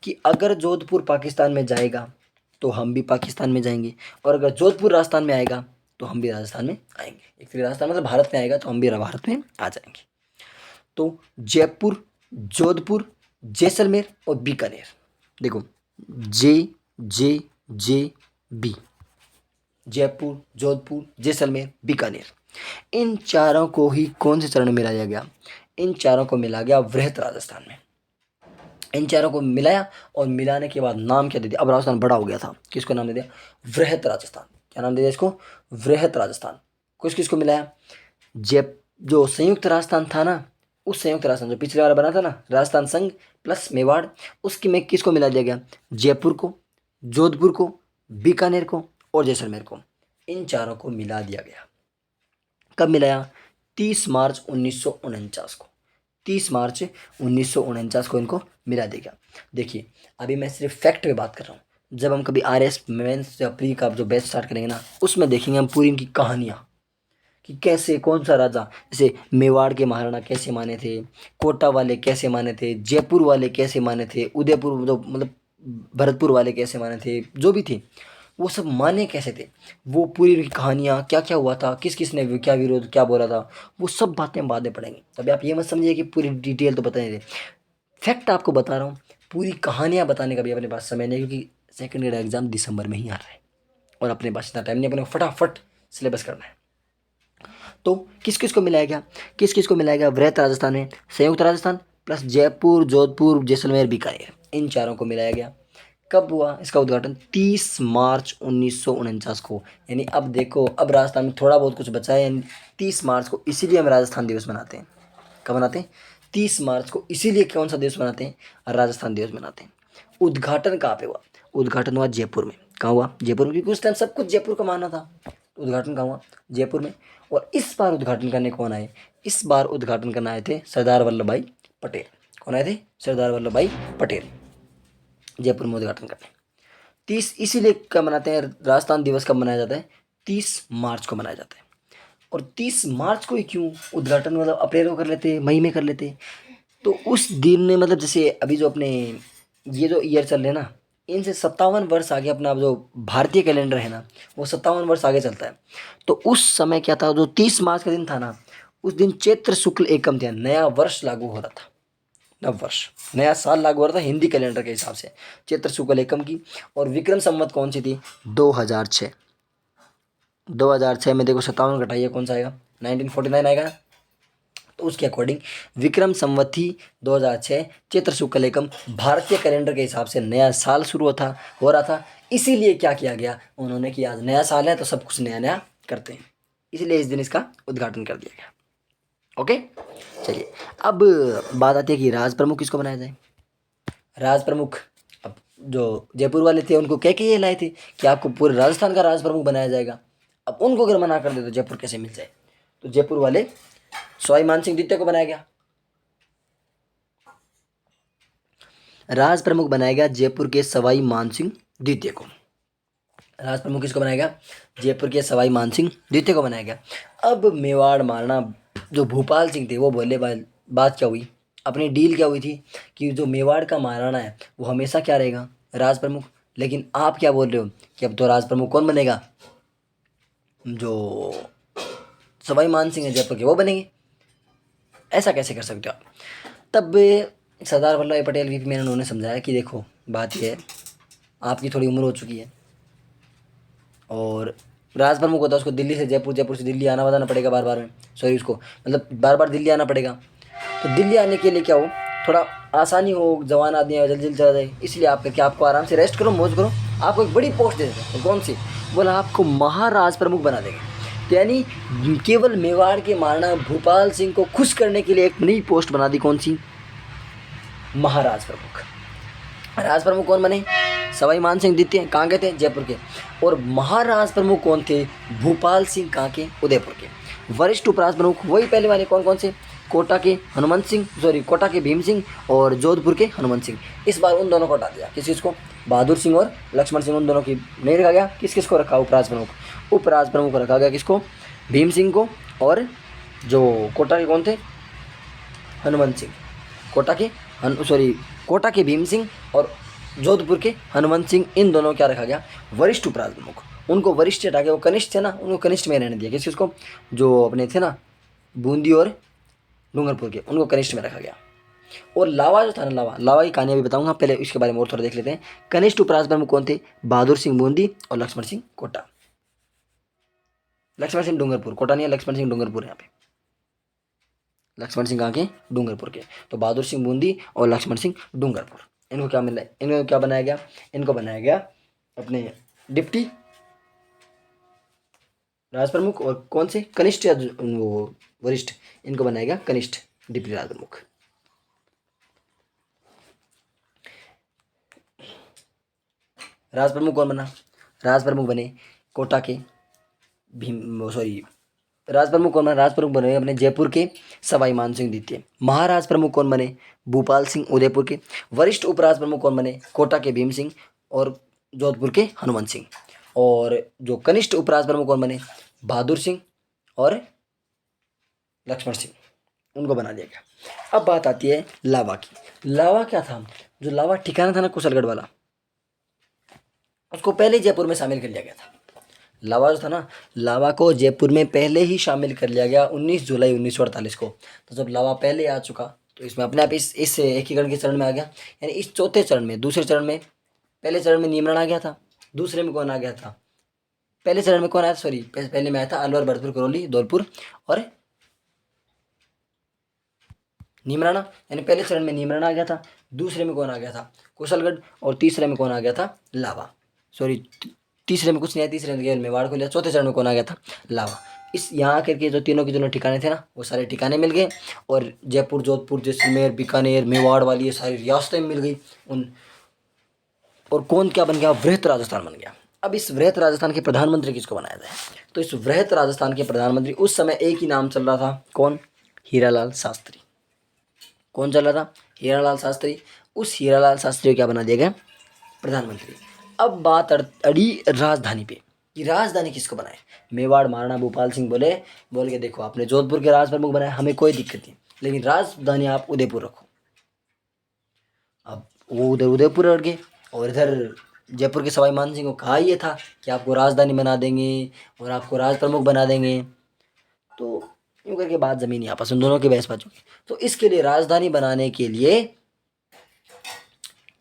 कि अगर जोधपुर पाकिस्तान में जाएगा तो हम भी पाकिस्तान में जाएंगे, और अगर जोधपुर राजस्थान में आएगा तो हम भी राजस्थान में आएंगे। एक तरह राजस्थान मतलब भारत में आएगा तो हम भी भारत में आ जाएंगे। तो जयपुर, जोधपुर, जैसलमेर और बीकानेर, देखो जे जे जे बी, जयपुर, जोधपुर, जैसलमेर, बीकानेर। इन चारों को ही कौन से चरण में मिलाया गया? इन चारों को मिला गया वृहत राजस्थान में। इन चारों को मिलाया और मिलाने के बाद नाम क्या दे दिया? अब राजस्थान बड़ा हो गया था, किसको नाम दे दिया? वृहत राजस्थान। क्या नाम दे दिया इसको? वृहत राजस्थान। किस किसको मिलाया? जय जो संयुक्त राजस्थान था ना, उस संयुक्त राजस्थान जो पिछले वाला बना था ना, राजस्थान संघ प्लस मेवाड़, उसकी में किसको मिला दिया गया? जयपुर को, जोधपुर को, बीकानेर को और जैसलमेर को। इन चारों को मिला दिया गया। कब मिलाया? 30 मार्च 1949 को। 30 मार्च 1949 को इनको मिला देगा। देखिए अभी मैं सिर्फ फैक्ट पे बात कर रहा हूँ। जब हम कभी RS मेंस या प्री का जो बैच स्टार्ट करेंगे ना, उसमें देखेंगे हम पूरी इनकी कहानियाँ कि कैसे कौन सा राजा, जैसे मेवाड़ के महाराणा कैसे माने थे, कोटा वाले कैसे माने थे, जयपुर वाले कैसे माने थे, उदयपुर जो मतलब भरतपुर वाले कैसे माने थे, जो भी थे वो सब माने कैसे थे, वो पूरी उनकी कहानियाँ, क्या क्या हुआ था, किस किस ने क्या विरोध क्या बोला था, वो सब बातें हम बाद में पढ़ेंगे। तभी आप ये मत समझिए कि पूरी डिटेल तो बता नहीं रहे, फैक्ट आपको बता रहा हूँ। पूरी कहानियाँ बताने का भी अपने पास समय नहीं, क्योंकि सेकंड ईयर एग्जाम दिसंबर में ही आ रहा है और अपने पास इतना टाइम नहीं, अपने को फटाफट सिलेबस करना है। तो किस किस को मिलाया गया? किस किस को मिलाया गया? वृहत राजस्थान में संयुक्त राजस्थान प्लस जयपुर, जोधपुर, जैसलमेर, बीकानेर, इन चारों को मिलाया गया। कब हुआ इसका उद्घाटन? 30 मार्च 1949 को। यानी अब देखो, अब राजस्थान में थोड़ा बहुत कुछ बचा है। यानी 30 मार्च को इसीलिए हम राजस्थान दिवस मनाते हैं। कब मनाते हैं? 30 मार्च को। इसीलिए कौन सा दिवस मनाते हैं? राजस्थान दिवस मनाते हैं। उद्घाटन कहाँ पे हुआ? उद्घाटन हुआ जयपुर में। कहाँ हुआ? जयपुर में, क्योंकि उस टाइम सब कुछ जयपुर का माना था। उद्घाटन कहाँ हुआ? जयपुर में। और इस बार उद्घाटन करने कौन आए? इस बार उद्घाटन करने आए थे सरदार वल्लभ भाई पटेल। कौन आए थे? सरदार वल्लभ भाई पटेल जयपुर में उद्घाटन करने। 30 इसीलिए कब मनाते हैं? राजस्थान दिवस कब मनाया जाता है? 30 मार्च को मनाया जाता है। और 30 मार्च को ही क्यों उद्घाटन? मतलब अप्रैल को कर लेते, मई में कर लेते, तो उस दिन में मतलब जैसे अभी जो अपने ये जो ईयर चल रहे हैं ना, इनसे 57 वर्ष आगे अपना जो भारतीय कैलेंडर है ना, वो 57 वर्ष आगे चलता है। तो उस समय क्या था, जो 30 मार्च का दिन था ना, उस दिन चैत्र शुक्ल एकम था, नया वर्ष लागू हो रहा था। नव वर्ष, नया साल लागू हो रहा था हिंदी कैलेंडर के हिसाब से, चैत्र शुक्ल एकम की। और विक्रम संवत कौन सी थी? 2006। 2006 में देखो 57 घटाइए कौन सा आएगा? 1949 आएगा। तो उसके अकॉर्डिंग विक्रम संवत थी 2006, चैत्र शुक्ल एकम, भारतीय कैलेंडर के हिसाब से नया साल शुरू हो रहा था। इसीलिए क्या किया गया उन्होंने कि आज नया साल है तो सब कुछ नया नया करते हैं, इसलिए इस दिन इसका उद्घाटन कर दिया गया। ओके, चलिए अब बात आती है कि राज प्रमुख किसको बनाया जाए। राज प्रमुख, अब जो जयपुर वाले थे उनको कह के ये लाए थे कि आपको पूरे राजस्थान का राज प्रमुख बनाया जाएगा। अब उनको अगर मना कर दे तो जयपुर कैसे मिल जाए? तो जयपुर वाले सवाई मानसिंह द्वितीय को बनाया गया। राज प्रमुख बनाया गया जयपुर के सवाई मानसिंह द्वितीय को। राज प्रमुख किसको बनाया गया? जयपुर के सवाई मानसिंह द्वितीय को बनाया गया। अब मेवाड़ महाराणा जो भूपाल सिंह थे वो बोले, बात क्या हुई, अपनी डील क्या हुई थी कि जो मेवाड़ का महाराणा है वो हमेशा क्या रहेगा? राज प्रमुख। लेकिन आप क्या बोल रहे हो कि अब तो राज प्रमुख कौन बनेगा? जो सवाई मानसिंह है जयपुर के वो बनेंगे। ऐसा कैसे कर सकते हो आप? तब सरदार वल्लभ भाई पटेल वीपी मेनन उन्होंने समझाया कि देखो बात यह है, आपकी थोड़ी उम्र हो चुकी है और राज प्रमुख होता है उसको दिल्ली से जयपुर, जयपुर से दिल्ली आना बताना पड़ेगा बार बार में, सॉरी उसको मतलब बार बार दिल्ली आना पड़ेगा। तो दिल्ली आने के लिए क्या हो, थोड़ा आसानी हो, जवान आदमी है जल्दी जल्दी चला जाए, इसलिए आप क्या आपको आराम से रेस्ट करो, मौज करो, आपको एक बड़ी पोस्ट दे देते हैं। कौन सी? बोला आपको महाराज प्रमुख बना देंगे। तो यानी केवल मेवाड़ के महाराणा भूपाल सिंह को खुश करने के लिए एक नई पोस्ट बना दी। कौन सी? महाराज प्रमुख। राज प्रमुख कौन बने? सवाई मानसिंह द्वितीय, कहाँ के थे? जयपुर के। और महाराज प्रमुख कौन थे? भूपाल सिंह, कहाँ के? उदयपुर के। वरिष्ठ उपराज प्रमुख वही पहले वाले कौन कौन से? कोटा के हनुमंत सिंह, सॉरी कोटा के भीम सिंह और जोधपुर के हनुमंत सिंह। इस बार उन दोनों को हटा दिया। किस किसको? बहादुर सिंह और लक्ष्मण सिंह, उन दोनों की नहीं रखा गया। किस किस को रखा? उपराज प्रमुख। उपराज प्रमुख रखा गया किसको? भीम सिंह को। और जो कोटा के कौन थे? हनुमंत सिंह। कोटा के कोटा के भीम सिंह और जोधपुर के हनुमंत सिंह, इन दोनों क्या रखा गया? वरिष्ठ उपराज प्रमुख। उनको वरिष्ठ हटा के वो कनिष्ठ थे ना, उनको कनिष्ठ में रहने दिया। किसको? जो अपने थे ना बूंदी और डूंगरपुर के, उनको कनिष्ठ में रखा गया। और लावा जो था ना, लावा की कहानी भी बताऊंगा, पहले इसके बारे में और थोड़ा देख लेते हैं। कनिष्ठ उपराज प्रमुख कौन थे? बहादुर सिंह बूंदी और लक्ष्मण सिंह कोटा। लक्ष्मण सिंह डूंगरपुर, कोटा नहीं है, लक्ष्मण सिंह डूंगरपुर है यहाँ पे। लक्ष्मण सिंह कहाँ के? डूंगरपुर के। तो बहादुर सिंह बूंदी और लक्ष्मण सिंह डूंगरपुर, इनको क्या मिला, इनको क्या बनाया गया? इनको बनाया गया अपने डिप्टी राज प्रमुख, और कौन से? कनिष्ठ या वो वरिष्ठ, इनको बनाया गया कनिष्ठ डिप्टी राज प्रमुख। राज प्रमुख कौन बना? राज प्रमुख बने कोटा के भीम, सॉरी, राज प्रमुख कौन बना? राज प्रमुख बने अपने जयपुर के सवाई मानसिंह द्वितीय। महाराज प्रमुख कौन बने? भूपाल सिंह उदयपुर के। वरिष्ठ उपराज प्रमुख कौन बने? कोटा के भीम सिंह और जोधपुर के हनुमंत सिंह। और जो कनिष्ठ उपराज प्रमुख कौन बने? बहादुर सिंह और लक्ष्मण सिंह, उनको बना दिया गया। अब बात आती है लावा की। लावा क्या था? जो लावा ठिकाना था ना कुशलगढ़ वाला, उसको पहले ही जयपुर में शामिल कर लिया गया था। लावा जो था ना, लावा को जयपुर में पहले ही शामिल कर लिया गया 19 जुलाई 1948 को। तो जब लावा पहले आ चुका तो इसमें अपने आप इस एकीकरण के चरण में आ गया। यानी इस चौथे चरण में, दूसरे चरण में, पहले चरण में नियमन आ गया था, दूसरे में कौन आ गया था? पहले चरण में कौन आया था? सॉरी, पहले में आया था अलवर, भरतपुर, करौली, धौलपुर और नीमराना। यानी पहले चरण में नीमराना आ गया था, दूसरे में कौन आ गया था? कुशलगढ़, और तीसरे में कौन आ गया था? लावा। सॉरी, तीसरे में कुछ नहीं आया, तीसरे में केवल मेवाड़ को लिया। चौथे चरण में कौन आ गया था? लावा। इस यहाँ आकर के जो तीनों के दोनों ठिकाने थे ना, वो सारे ठिकाने मिल गए, और जयपुर, जोधपुर, जैसलमेर, बीकानेर, मेवाड़ वाली ये सारी रियासतें मिल गई उन। और कौन क्या बन गया? वृहत राजस्थान बन गया। अब इस वृहत राजस्थान के प्रधानमंत्री किसको बनाया जाए? तो इस वृहत राजस्थान के प्रधानमंत्री उस समय एक ही नाम चल रहा था, कौन? हीरालाल शास्त्री। कौन चल रहा था? हीरालाल शास्त्री। उस हीरालाल शास्त्री को क्या बना दिया गया? प्रधानमंत्री। अब बात अड़ी राजधानी पे कि राजधानी किसको बनाए? मेवाड़ महाराणा भूपाल सिंह बोल के देखो, आपने जोधपुर के राज प्रमुख बनाए, हमें कोई दिक्कत नहीं, लेकिन राजधानी आप उदयपुर रखो। अब वो उधर उदयपुर रख गए, और इधर जयपुर के सवाई मान सिंह को कहा ये था कि आपको राजधानी बना देंगे और आपको राज प्रमुख बना देंगे। तो यूँ करके बात जमीनी आपस में दोनों की बहस बात चुकी। तो इसके लिए राजधानी बनाने के लिए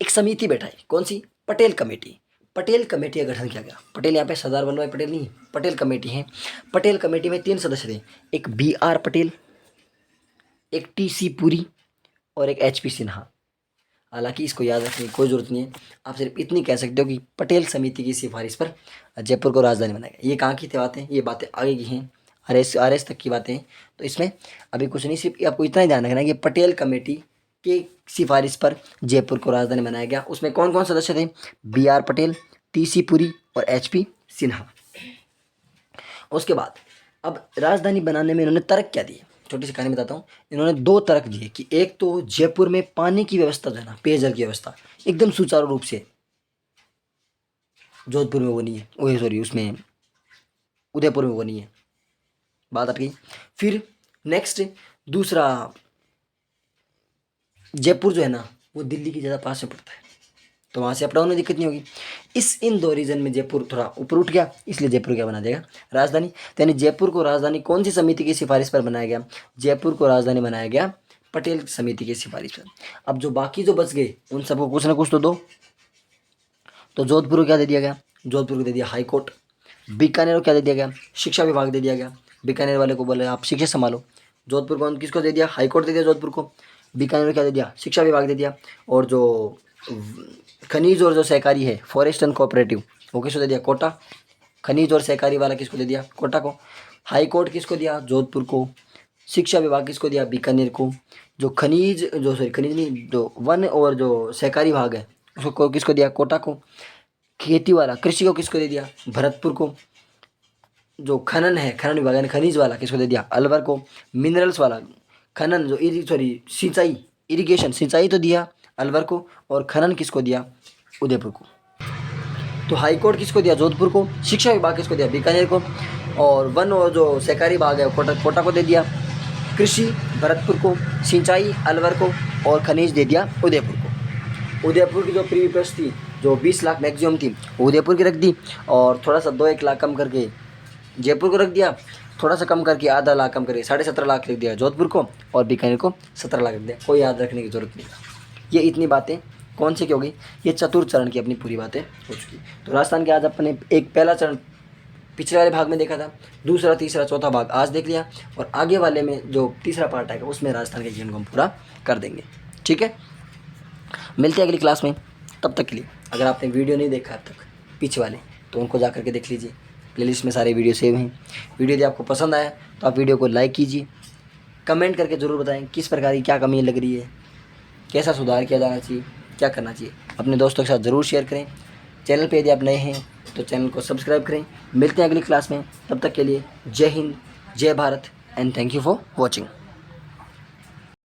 एक समिति बैठाई, कौन सी? पटेल कमेटी। पटेल कमेटी का गठन किया गया। पटेल यहाँ पे सरदार वल्लभ भाई पटेल नहीं, पटेल कमेटी है। पटेल कमेटी में 3 सदस्य थे, एक BR पटेल, एक TC पुरी और एक HP सिन्हा। हालांकि इसको याद रखने की कोई जरूरत नहीं है, आप सिर्फ इतनी कह सकते हो कि पटेल समिति की सिफारिश पर जयपुर को राजधानी बनाया गया। ये कहाँ की बातें? ये बातें आगे की हैं, RS तक की बातें हैं। तो इसमें अभी कुछ नहीं, सिर्फ आपको इतना ही ध्यान रखना है कि पटेल कमेटी के सिफारिश पर जयपुर को राजधानी बनाया गया। उसमें कौन कौन सदस्य थे? BR पटेल, TC पुरी और HP सिन्हा। उसके बाद अब राजधानी बनाने में इन्होंने तर्क क्या दिए? छोटी सी कहानी बताता हूँ। इन्होंने 2 तर्क दिए कि एक तो जयपुर में पानी की व्यवस्था जो है ना, पेयजल की व्यवस्था एकदम सुचारू रूप से जोधपुर में वो नहीं है, ओह सॉरी, उसमें उदयपुर में वो नहीं है, बात अटकी। फिर नेक्स्ट दूसरा, जयपुर जो है ना वो दिल्ली की ज़्यादा पास में पड़ता है, तो वहाँ से अप डाउन में दिक्कत नहीं होगी। इन 2 रीजन में जयपुर थोड़ा ऊपर उठ गया, इसलिए जयपुर क्या बना देगा? राजधानी। तो यानी जयपुर को राजधानी कौन सी समिति की सिफारिश पर बनाया गया? जयपुर को राजधानी बनाया गया पटेल समिति की सिफारिश पर। अब जो बाकी जो बच गए उन सबको कुछ ना कुछ तो दो। तो जोधपुर को क्या दे दिया गया? जोधपुर को दे दिया हाई कोर्ट। बीकानेर को क्या दे दिया गया? शिक्षा विभाग दे दिया गया। बीकानेर वाले को बोले आप शिक्षा संभालो। जोधपुर को किसको दे दिया? हाई कोर्ट दे दिया जोधपुर को। बीकानेर को क्या दे दिया? शिक्षा विभाग दे दिया। और जो खनिज और जो सहकारी है, फॉरेस्ट एंड कोऑपरेटिव, वो किसको दे दिया? कोटा। खनिज और सहकारी वाला किसको दे दिया? कोटा को। हाई कोर्ट किसको दिया? जोधपुर को। शिक्षा विभाग किसको दिया? बीकानेर को। जो खनिज नहीं, जो वन और जो सहकारी विभाग है उसको किसको दिया? कोटा को। खेती वाला, कृषि को किसको दे दिया? भरतपुर को। जो खनन है, खनन विभाग यानी खनिज वाला किसको दे दिया? अलवर को। मिनरल्स वाला, खनन जो सिंचाई, इरिगेशन, सिंचाई तो दिया अलवर को, और खनन किसको दिया? उदयपुर को। तो हाई कोर्ट किसको दिया? जोधपुर को। शिक्षा विभाग किसको दिया? बीकानेर को। और वन और जो सहकारी विभाग है कोटा को दे दिया। कृषि भरतपुर को, सिंचाई अलवर को, और खनिज दे दिया उदयपुर को। उदयपुर की जो प्रीवियस थी, जो 20 लाख मैक्सिमम थी, वो उदयपुर की रख दी, और थोड़ा सा 2-1 लाख कम करके जयपुर को रख दिया, थोड़ा सा कम करके आधा लाख कम करके 17.5 लाख रख दिया जोधपुर को, और बीकानेर को 17 लाख रख दिया। कोई याद रखने की जरूरत नहीं। ये इतनी बातें कौन सी की हो गई? ये चतुर्थ चरण की अपनी पूरी बातें हो चुकी। तो राजस्थान के आज अपने एक पहला चरण पिछले वाले भाग में देखा था, दूसरा तीसरा चौथा भाग आज देख लिया, और आगे वाले में जो तीसरा पार्ट आएगा उसमें राजस्थान के जीवन को हम पूरा कर देंगे। ठीक है, मिलते हैं अगली क्लास में। तब तक के लिए अगर आपने वीडियो नहीं देखा अब तक पीछे वाले, तो उनको जा करके देख लीजिए, प्लेलिस्ट में सारे वीडियो सेव हैं। वीडियो यदि आपको पसंद आया तो आप वीडियो को लाइक कीजिए, कमेंट करके ज़रूर बताएं किस प्रकार की क्या कमी लग रही है, कैसा सुधार किया जाना चाहिए, क्या करना चाहिए। अपने दोस्तों के साथ ज़रूर शेयर करें। चैनल पे यदि आप नए हैं तो चैनल को सब्सक्राइब करें। मिलते हैं अगली क्लास में, तब तक के लिए जय हिंद, जय Bharat and thank you for watching.